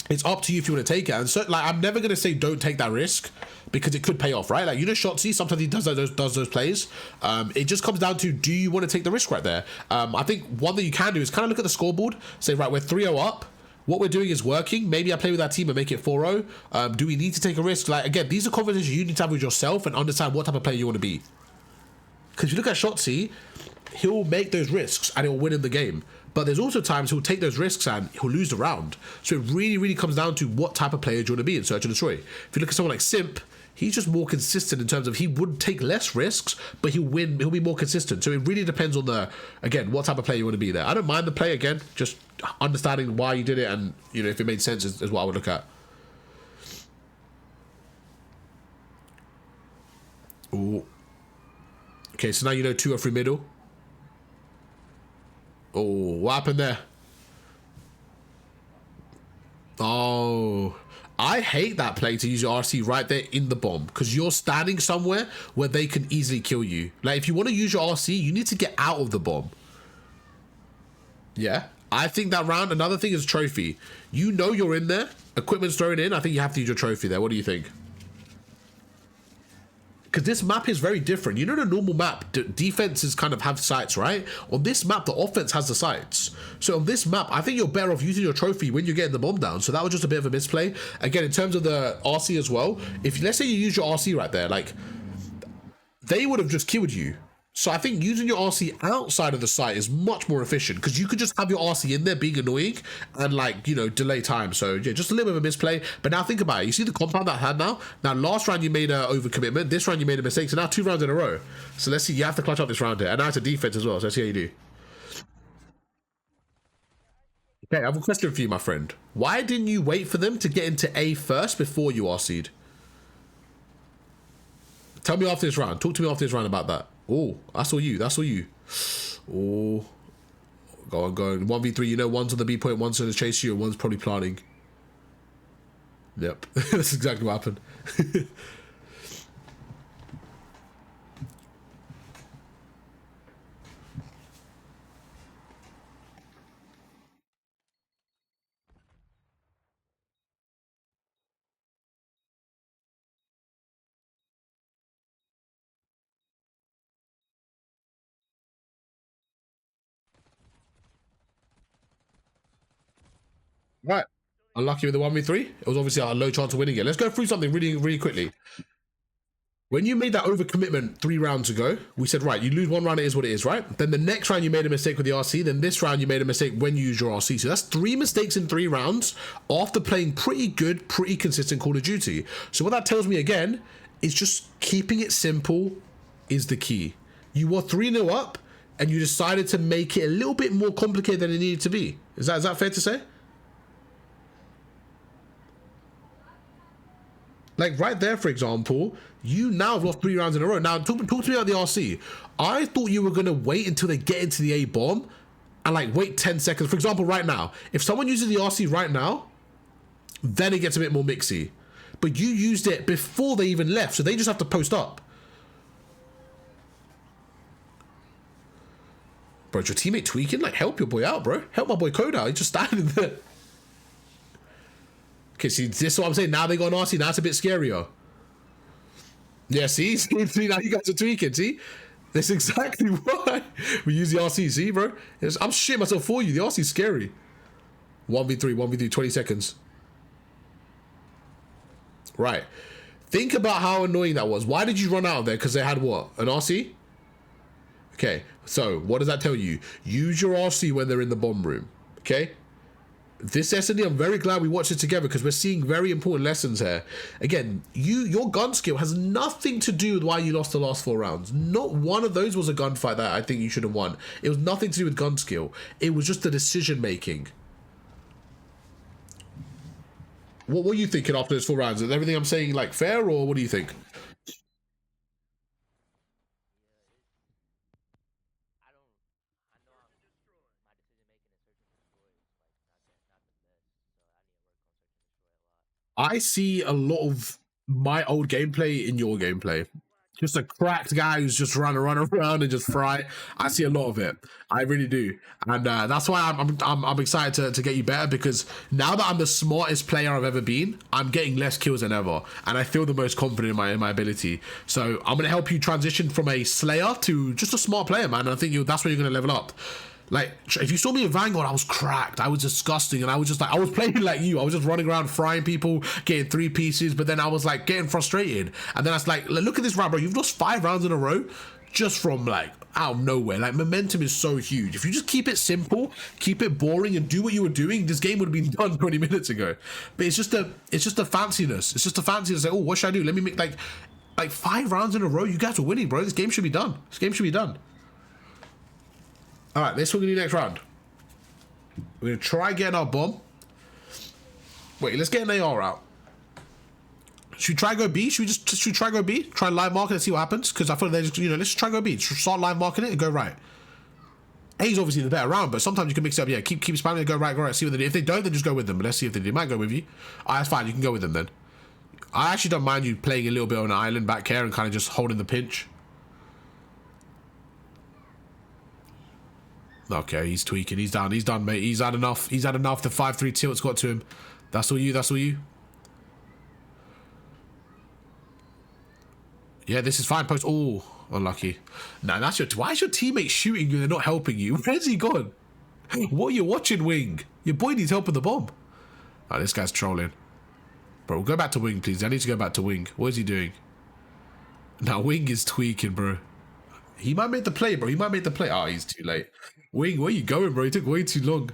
it's up to you if you want to take it. And so, like, I'm never going to say don't take that risk because it could pay off, right? Like, you know, Shotzi, sometimes he does those plays. It just comes down to, do you want to take the risk right there? I think one thing you can do is kind of look at the scoreboard, say, right, we're 3-0 up. What we're doing is working. Maybe I play with that team and make it 4-0. Do we need to take a risk? Like, again, these are conversations you need to have with yourself and understand what type of player you want to be. Because if you look at Shotzi, he'll make those risks and he'll win in the game. But there's also times he'll take those risks and he'll lose the round. So it really, really comes down to what type of player do you want to be in Search and Destroy. If you look at someone like Simp, He's just more consistent in terms of he would take less risks, but he'll win. He'll be more consistent. So it really depends on the, again, what type of player you want to be there. I don't mind the play, again, just understanding why you did it, and you know, if it made sense is what I would look at. Ooh. Okay, so now you know 2 or 3 middle. Oh, what happened there? Oh, I hate that play to use your RC right there in the bomb, because you're standing somewhere where they can easily kill you. Like, if you want to use your RC, you need to get out of the bomb. Yeah, I think that round, another thing is trophy. You know you're in there, equipment's thrown in, I think you have to use your trophy there. What do you think? Because this map is very different. You know, the normal map, defenses kind of have sights, right? On this map, the offense has the sights. So on this map, I think you're better off using your trophy when you're getting the bomb down. So that was just a bit of a misplay. Again, in terms of the RC as well, if let's say you use your RC right there, like, they would have just killed you. So I think using your RC outside of the site is much more efficient, because you could just have your RC in there being annoying and, like, you know, delay time. So yeah, just a little bit of a misplay. But now think about it. You see the compound that I had now? Now last round you made an overcommitment. This round you made a mistake. So now 2 rounds in a row. So let's see. You have to clutch up this round here. And now it's a defense as well. So let's see how you do. Okay, I have a question for you, my friend. Why didn't you wait for them to get into A first before you RC'd? Tell me after this round. Talk to me after this round about that. Oh, that's all you. That's all you. Oh, go on, go on. 1v3. You know, one's on the B point, one's going to chase you, and one's probably planning. Yep, that's exactly what happened. Right. Unlucky with the 1v3. It was obviously a low chance of winning it. Let's go through something really, really quickly. When you made that overcommitment 3 rounds ago, we said, right, you lose 1 round, it is what it is, right? Then the next round you made a mistake with the RC. Then this round you made a mistake when you use your RC. So that's 3 mistakes in 3 rounds after playing pretty good, pretty consistent Call of Duty. So what that tells me again is just keeping it simple is the key. You were 3-0 up and you decided to make it a little bit more complicated than it needed to be. Is that fair to say? Like right there, for example, you now have lost 3 rounds in a row. Now, talk to me about the RC. I thought you were going to wait until they get into the A bomb and like wait 10 seconds. For example, right now, if someone uses the RC right now, then it gets a bit more mixy. But you used it before they even left, so they just have to post up. Bro, is your teammate tweaking? Like, help your boy out, bro. Help my boy Code out. He's just standing there. Okay, see, this is what I'm saying. Now they got an RC. Now it's a bit scarier. Yeah, see, now you guys are tweaking. See, that's exactly why we use the RC. See, bro, I'm shitting myself for you. The RC is scary. 1v3, 20 seconds. Right. Think about how annoying that was. Why did you run out of there? Because they had what? An RC? Okay, so what does that tell you? Use your RC when they're in the bomb room. Okay. This S&D, I'm very glad we watched it together because we're seeing very important lessons here. Again, your gun skill has nothing to do with why you lost the last 4 rounds. Not one of those was a gunfight that I think you should have won. It was nothing to do with gun skill. It was just the decision making. What were you thinking after those 4 rounds? Is everything I'm saying like fair, or what do you think? I see a lot of my old gameplay in your gameplay. Just a cracked guy who's just run around and just fry. I see a lot of it. I really do, and that's why I'm excited to get you better, because now that I'm the smartest player I've ever been, I'm getting less kills than ever, and I feel the most confident in my ability. So I'm gonna help you transition from a slayer to just a smart player, man. And I think that's where you're gonna level up. Like, if you saw me in Vanguard, I was cracked. I was disgusting. And I was just like, I was playing like you. I was just running around frying people, getting 3 pieces. But then I was like getting frustrated. And then I was like, look at this round, bro. You've lost 5 rounds in a row. just from like out of nowhere. Like momentum is so huge. If you just keep it simple, keep it boring, and do what you were doing, this game would have been done 20 minutes ago. But it's just the fanciness. It's just the fanciness. Like, oh, what should I do? Let me make like 5 rounds in a row. You guys are winning, bro. This game should be done. This game should be done. All right, let's what we're gonna do next round. We're gonna try getting our bomb. Wait, let's get an AR out. Should we try go B? Should we try go B? Try live market and see what happens? Because I feel like they just, let's try go B. Start live marking it and go right. A is obviously the better round, but sometimes you can mix it up. Yeah, keep spamming and go right, go right. See what they do. If they don't, then just go with them. But let's see if they do. They might go with you. That's fine. You can go with them then. I actually don't mind you playing a little bit on an island back here and kind of just holding the pinch. Okay, he's tweaking. He's down. He's done, mate. He's had enough. He's had enough. The 5-3 tilt's got to him. That's all you. That's all you. Yeah, this is fine. Post. Oh, unlucky. Nah, that's your. Why is your teammate shooting you? They're not helping you. Where's he gone? What are you watching, Wing? Your boy needs help with the bomb. Oh, this guy's trolling. Bro, go back to Wing, please. I need to go back to Wing. What is he doing? Now, Wing is tweaking, bro. He might make the play, bro. He might make the play. Oh, he's too late. Wing, where you going, bro? He took way too long.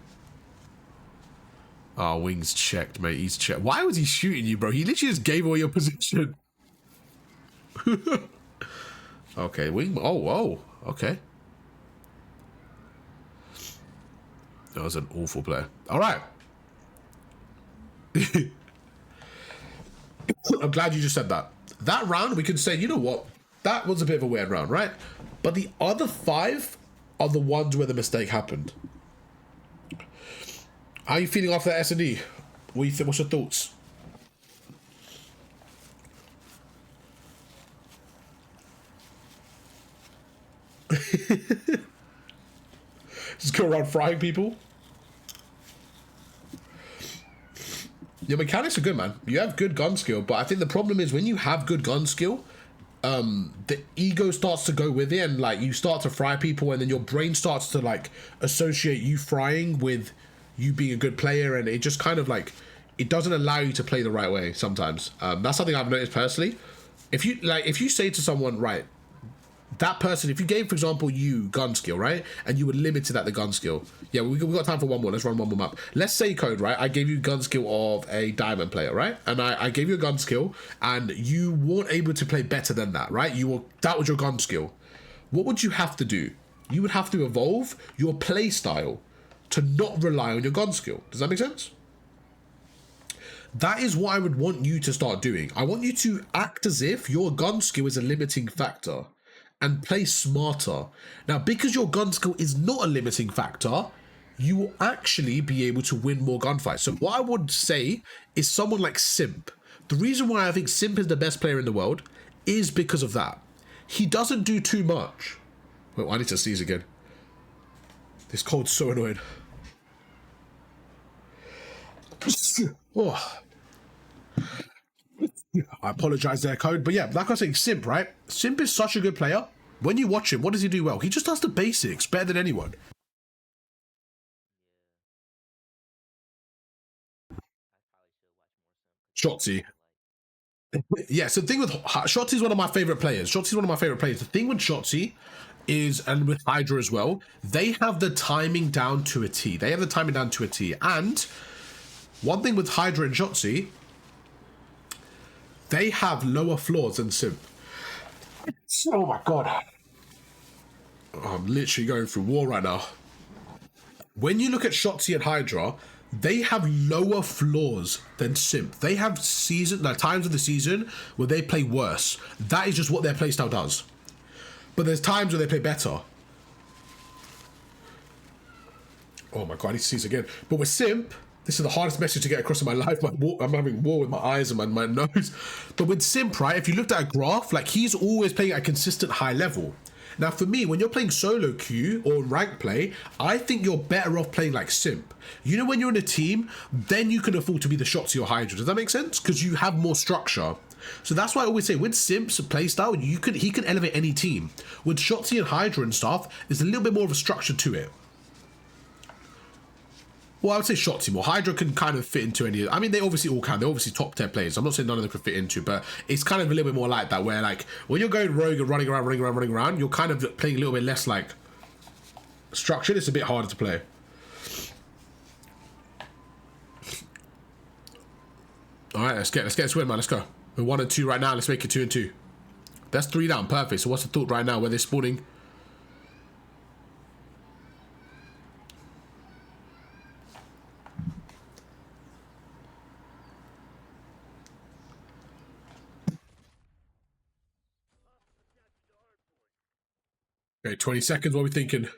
Oh, Wing's checked, mate. He's checked. Why was he shooting you, bro? He literally just gave away your position. Okay, Wing. Oh, whoa. Okay. That was an awful play. All right. I'm glad you just said that. That round, we could say, you know what? That was a bit of a weird round, right? But the other 5 are the ones where the mistake happened. How are you feeling after that S&D? What's your thoughts? Just go around frying people. Your mechanics are good, man. You have good gun skill, but I think the problem is when you have good gun skill, the ego starts to go with it, and like you start to fry people, and then your brain starts to like associate you frying with you being a good player, and it just kind of like it doesn't allow you to play the right way sometimes. That's something I've noticed personally. If you say to someone, right, that person, if you gave, for example, you gun skill, right, and you were limited at the gun skill, yeah, we got time for one more. Let's run one more map. Let's say, Code, right, I gave you gun skill of a diamond player, right, and I gave you a gun skill, and you weren't able to play better than that, right? That was your gun skill. What would you have to do? You would have to evolve your play style to not rely on your gun skill. Does that make sense? That is what I would want you to start doing. I want you to act as if your gun skill is a limiting factor and play smarter. Now, because your gun skill is not a limiting factor, you will actually be able to win more gunfights. So what I would say is someone like Simp. The reason why I think Simp is the best player in the world is because of that. He doesn't do too much. Wait, I need to sneeze again. This cold's so annoying. Oh. I apologize there, Code. But yeah, like I was saying, Simp, right? Simp is such a good player. When you watch him, what does he do well? He just does the basics better than anyone. Shotzi. Yeah, so the thing with Shotzi is one of my favorite players. Shotzi is one of my favorite players. The thing with Shotzi is, and with Hydra as well, they have the timing down to a T. They have the timing down to a T. And one thing with Hydra and Shotzi, they have lower floors than Simp. Oh my god. I'm literally going through war right now. When you look at Shotzi and Hydra, they have lower floors than Simp. They have times of the season where they play worse. That is just what their playstyle does. But there's times where they play better. Oh my god, I need to sneeze again. But with Simp, this is the hardest message to get across in my life. I'm having war with my eyes and my nose. But with Simp, right, if you looked at a graph, like he's always playing at a consistent high level. Now for me, when you're playing solo queue or rank play, I think you're better off playing like Simp. You know, when you're in a team, then you can afford to be the Shotzi or Hydra. Does that make sense? Because you have more structure. So that's why I always say with Simp's playstyle, he can elevate any team. With Shotzi and Hydra and stuff, there's a little bit more of a structure to it. Well, I would say Shotzi more. Hydra can kind of fit into any. I mean, they obviously all can. They're obviously top tier players. I'm not saying none of them can fit into, but it's kind of a little bit more like that, where like when you're going rogue and running around, you're kind of playing a little bit less like structured. It's a bit harder to play. All right, let's get this win, man. Let's go. We're 1 and 2 right now. Let's make it 2 and 2. That's 3 down. Perfect. So what's the thought right now? Where they're spawning? Okay, 20 seconds. What are we thinking?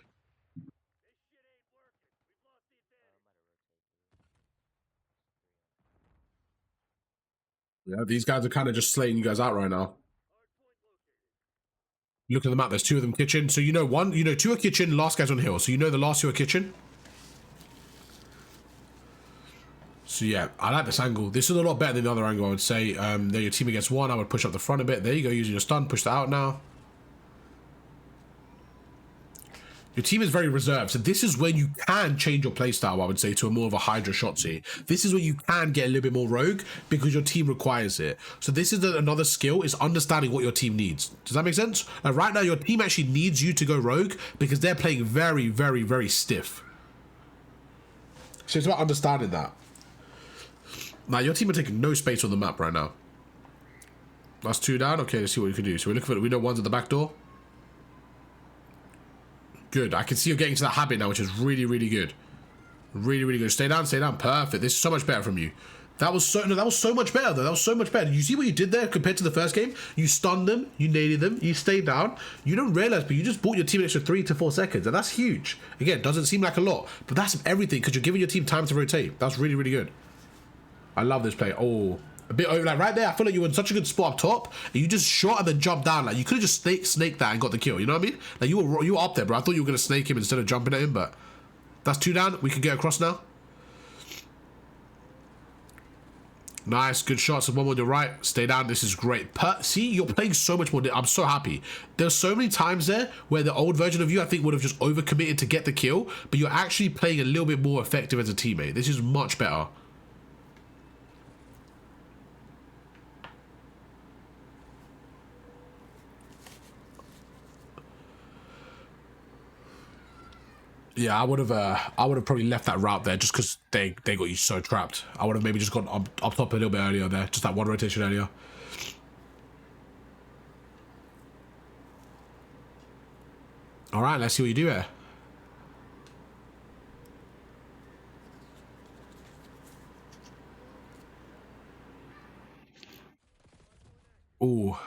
Yeah, these guys are kind of just slaying you guys out right now. Look at the map. There's 2 of them kitchen. So you know 2 are kitchen. Last guy's on hill. So you know the last 2 are kitchen. So yeah, I like this angle. This is a lot better than the other angle, I would say. There your team against 1. I would push up the front a bit. There you go, using your stun. Push that out now. Your team is very reserved, so this is when you can change your playstyle, I would say, to a more of a Hydra Shotzi. This is where you can get a little bit more rogue because your team requires it. So this is another skill, is understanding what your team needs. Does that make sense? Like right now, your team actually needs you to go rogue because they're playing very, very, very stiff. So it's about understanding that. Now, your team are taking no space on the map right now. That's 2 down. Okay, let's see what we can do. So we're looking for, we know one's at the back door. Good. I can see you're getting to that habit now, which is really, really good. Really, really good. Stay down, stay down. Perfect. This is so much better from you. That was so much better though. That was so much better. You see what you did there compared to the first game? You stunned them, you naded them, you stayed down. You don't realize, but you just bought your team an extra 3 to 4 seconds, and that's huge. Again, doesn't seem like a lot, but that's everything because you're giving your team time to rotate. That's really, really good. I love this play. Oh, a bit over, like right there. I feel like you were in such a good spot up top, and you just shot and then jumped down. Like you could have just snake that and got the kill. You know what I mean? Like you were up there, bro. I thought you were gonna snake him instead of jumping at him, but that's 2 down. We can get across now. Nice, good shots. And one on your right. Stay down. This is great. See, you're playing so much more. I'm so happy. There's so many times there where the old version of you, I think, would have just overcommitted to get the kill, but you're actually playing a little bit more effective as a teammate. This is much better. Yeah, I would have probably left that route there just because they got you so trapped. I would have maybe just gone up top a little bit earlier there, just that one rotation earlier. All right, let's see what you do here. Ooh,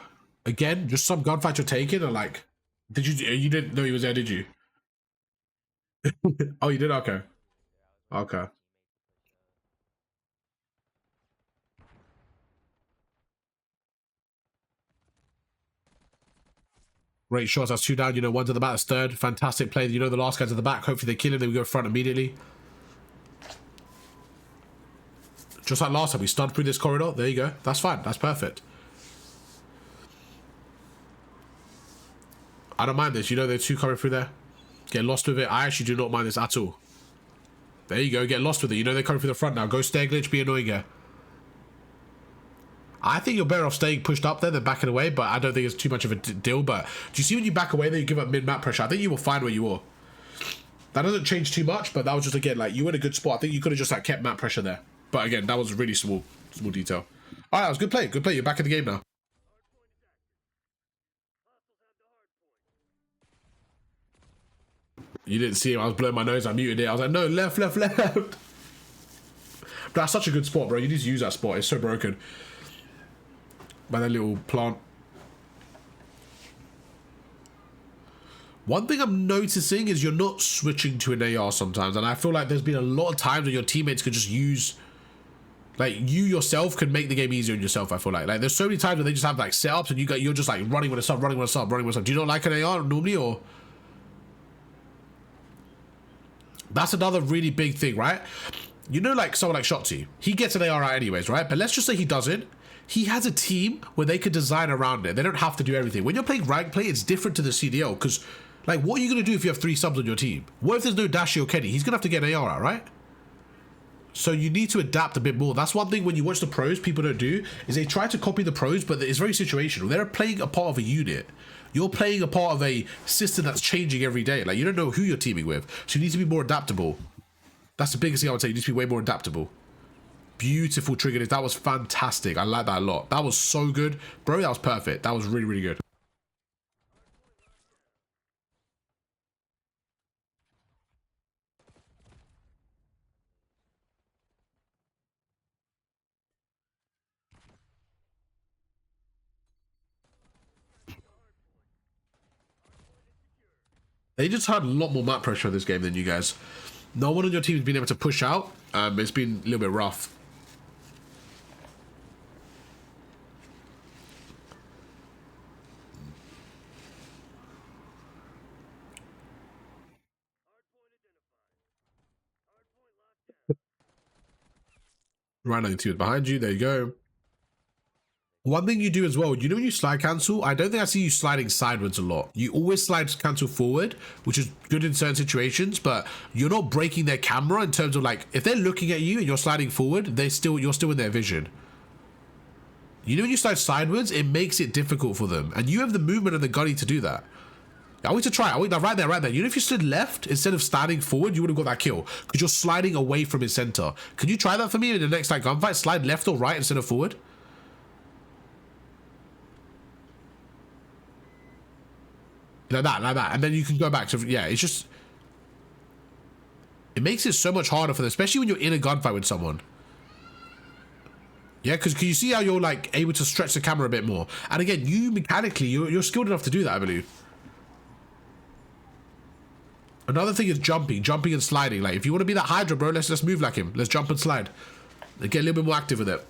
again, just some gunfight you're taking, or like, you didn't know he was there, did you? Oh, you did? Okay. Okay. Great shots. That's 2 down. You know, one's at the back, that's 3rd. Fantastic play. You know, the last guy's at the back. Hopefully they kill him. Then we go front immediately. Just like last time, we stunned through this corridor. There you go. That's fine. That's perfect. I don't mind this. You know, there's 2 coming through there. Get lost with it. I actually do not mind this at all. There you go. Get lost with it. You know they're coming through the front now. Go stay glitch. Be annoying here. I think you're better off staying pushed up there than backing away, but I don't think it's too much of a deal. But do you see when you back away, then you give up mid-map pressure? I think you will find where you are. That doesn't change too much, but that was just, again, like, you were in a good spot. I think you could have just, like, kept map pressure there. But, again, that was a really small detail. All right, that was good play. Good play. You're back in the game now. You didn't see him. I was blowing my nose. I muted it. I was like, no, left. But that's such a good spot, bro. You need to use that spot. It's so broken. By that little plant. One thing I'm noticing is you're not switching to an AR sometimes. And I feel like there's been a lot of times where your teammates could just use... Like, you yourself can make the game easier on yourself, I feel like. Like, there's so many times where they just have, like, setups and you're just, like, running with a sub. Do you not like an AR normally, or...? That's another really big thing, right? You know, like, someone like Shotzi. He gets an AR out anyways, right? But let's just say he doesn't. He has a team where they could design around it. They don't have to do everything. When you're playing rank play, it's different to the CDL, because, like, what are you going to do if you have 3 subs on your team? What if there's no Dashi or Kenny? He's going to have to get an AR out, right? So you need to adapt a bit more. That's one thing when you watch the pros, people don't do, is they try to copy the pros, but it's very situational. They're playing a part of a unit. You're playing a part of a system that's changing every day. Like, you don't know who you're teaming with. So you need to be more adaptable. That's the biggest thing I would say. You need to be way more adaptable. Beautiful trigger. That was fantastic. I like that a lot. That was so good. Bro, that was perfect. That was really, really good. They just had a lot more map pressure in this game than you guys. No one on your team has been able to push out. It's been a little bit rough. Right now, the team is behind you. There you go. One thing you do as well, you know when you slide cancel, I don't think I see you sliding sideways a lot. You always slide cancel forward, which is good in certain situations, but you're not breaking their camera in terms of like, if they're looking at you and you're sliding forward, you're still in their vision. You know when you slide sideways, it makes it difficult for them. And you have the movement and the gunny to do that. I want you to try. Right there. You know if you slid left instead of standing forward, you would have got that kill. Because you're sliding away from his center. Can you try that for me in the next like gunfight? Slide left or right instead of forward? Like that. And then you can go back to, yeah, it's just, it makes it so much harder for them, especially when you're in a gunfight with someone. Yeah, because you see how you're like able to stretch the camera a bit more. And again, you mechanically, you're skilled enough to do that, I believe. Another thing is jumping and sliding. Like if you want to be that Hydra, bro, let's move like him. Let's jump and slide. Get a little bit more active with it.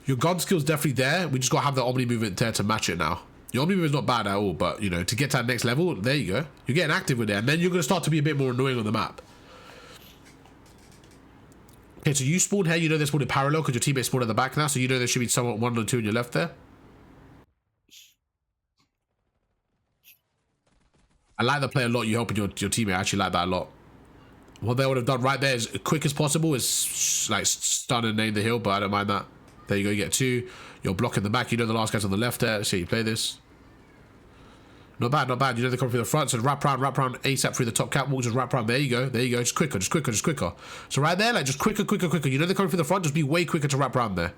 Your gun skill's definitely there. We just got to have the Omni movement there to match it now. Your Omni movement's not bad at all, but, you know, to get to that next level, there you go. You're getting active with it, and then you're going to start to be a bit more annoying on the map. Okay, so you spawned here. You know they're spawned in parallel because your teammates spawned at the back now, so you know there should be someone 1 or 2 on your left there. I like the play a lot. You helping your teammate. I actually like that a lot. What they would have done right there is quick as possible is like stun and name the hill, but I don't mind that. There you go, you get 2. You're blocking the back. You know the last guy's on the left there. So you play this. Not bad. You know they're coming through the front. So wrap round ASAP through the top catwalk. Just wrap round. There you go. Just quicker. So right there, like just quicker. You know they're coming through the front. Just be way quicker to wrap round there.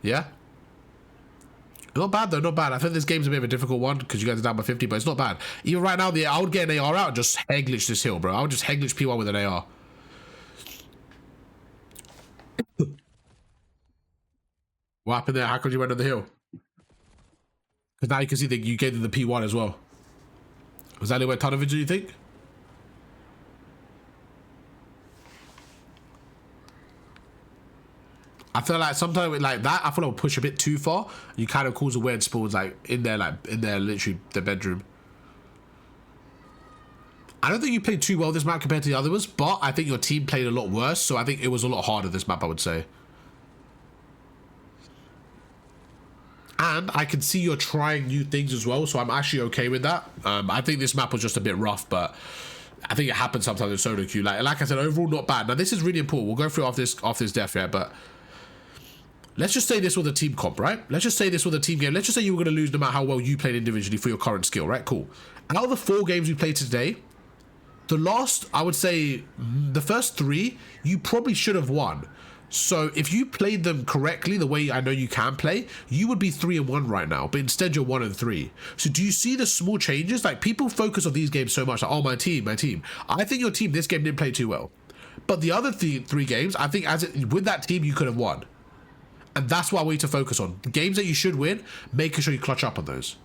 Yeah. Not bad though, not bad. I think this game's a bit of a difficult one because you guys are down by 50, but it's not bad. Even right now, I would get an AR out and just head glitch this hill, bro. I would just head glitch P1 with an AR. What happened there? How come you went on the hill? Because now you can see that you gave them the P1 as well. Was that a ton of it, do you think? I feel like sometimes with like that, I feel like I'll push a bit too far. You kind of cause a weird spawns like in there, literally the bedroom. I don't think you played too well this map compared to the other ones, but I think your team played a lot worse, so I think it was a lot harder this map, I would say. And I can see you're trying new things as well, so I'm actually okay with that. I think this map was just a bit rough, but I think it happens sometimes in solo queue. Like I said, overall not bad. Now this is really important. We'll go through off this death, yeah, but let's just say this was a team comp, right? Let's just say this was a team game. Let's just say you were going to lose no matter how well you played individually for your current skill, right? Cool. Out of the 4 games we played today, the last, I would say, the first 3, you probably should have won. So if you played them correctly, the way I know you can play, you would be 3-1 right now, but instead you're 1-3. So do you see the small changes? Like people focus on these games so much, like, oh, my team. I think your team, this game didn't play too well. But the other 3 games, I think with that team, you could have won. And that's what I want you to focus on. The games that you should win, making sure you clutch up on those.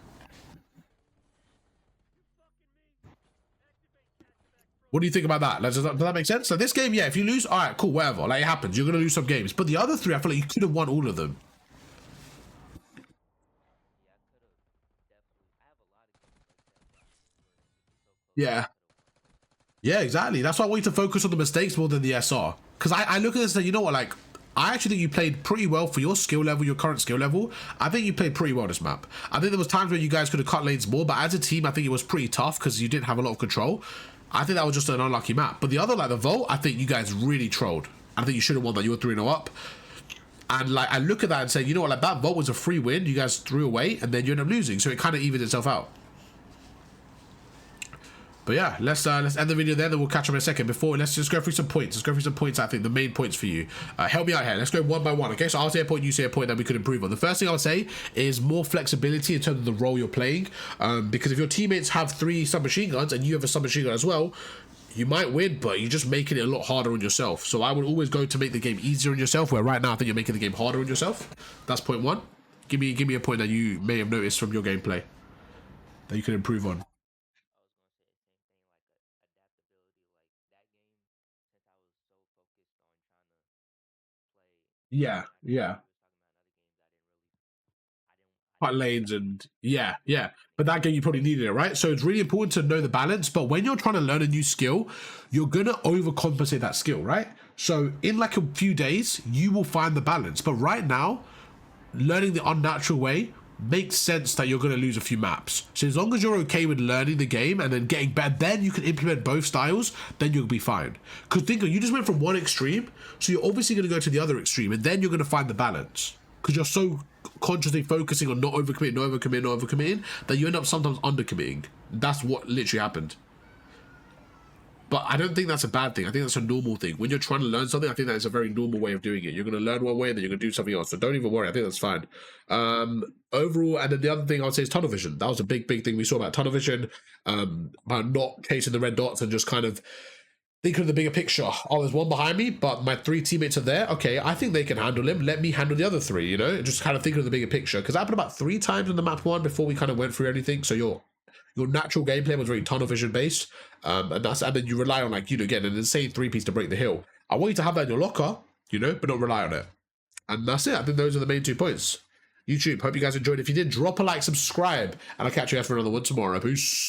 What do you think about that? Does that make sense? So this game, yeah, if you lose, all right, cool, whatever. Like, it happens. You're going to lose some games. But the other 3, I feel like you could have won all of them. Yeah. Yeah, exactly. That's why I want you to focus on the mistakes more than the SR. Because I look at this and say, you know what, like, I actually think you played pretty well for your skill level, your current skill level. I think you played pretty well this map. I think there was times where you guys could have cut lanes more, but as a team, I think it was pretty tough because you didn't have a lot of control. I think that was just an unlucky map. But the other, like the vault, I think you guys really trolled. I think you should have won that. You were 3-0 up. And like I look at that and say, you know what, like that vault was a free win. You guys threw away, and then you end up losing. So it kind of evened itself out. But yeah, let's end the video there. Then we'll catch up in a second. Before, let's just go through some points. Let's go through some points. I think the main points for you. Help me out here. Let's go one by one. Okay, so I'll say a point, you say a point that we could improve on. The first thing I'll say is more flexibility in terms of the role you're playing. Because if your teammates have 3 submachine guns and you have a submachine gun as well, you might win, but you're just making it a lot harder on yourself. So I would always go to make the game easier on yourself, where right now I think you're making the game harder on yourself. That's point one. Give me a point that you may have noticed from your gameplay that you can improve on. Yeah, yeah. Cut lanes and yeah. But that game you probably needed it, right? So it's really important to know the balance. But when you're trying to learn a new skill, you're gonna overcompensate that skill, right? So in like a few days, you will find the balance. But right now, learning the unnatural way makes sense that you're going to lose a few maps. So as long as you're okay with learning the game and then getting better, then you can implement both styles, then you'll be fine. Because think of, you just went from one extreme, so you're obviously going to go to the other extreme, and then you're going to find the balance. Because you're so consciously focusing on not overcommitting, that you end up sometimes undercommitting. That's what literally happened. But I don't think that's a bad thing. I think that's a normal thing. When you're trying to learn something, I think that is a very normal way of doing it. You're going to learn one way, and then you're going to do something else. So don't even worry. I think that's fine. Overall, and then the other thing I would say is tunnel vision. That was a big thing we saw about tunnel vision, about not chasing the red dots and just kind of think of the bigger picture. Oh, there's one behind me, but my 3 teammates are there. Okay, I think they can handle him. Let me handle the other 3, you know? Just kind of think of the bigger picture. Because that happened about 3 times in the map 1 before we kind of went through everything. So your natural gameplay was very tunnel vision based, and then you rely on, like, you know, getting an insane 3-piece to break the hill. I want you to have that in your locker, you know, but not rely on it. And that's it. I think those are the main 2 points. YouTube, hope you guys enjoyed. If you did, drop a like, subscribe, and I'll catch you guys for another one tomorrow. Peace.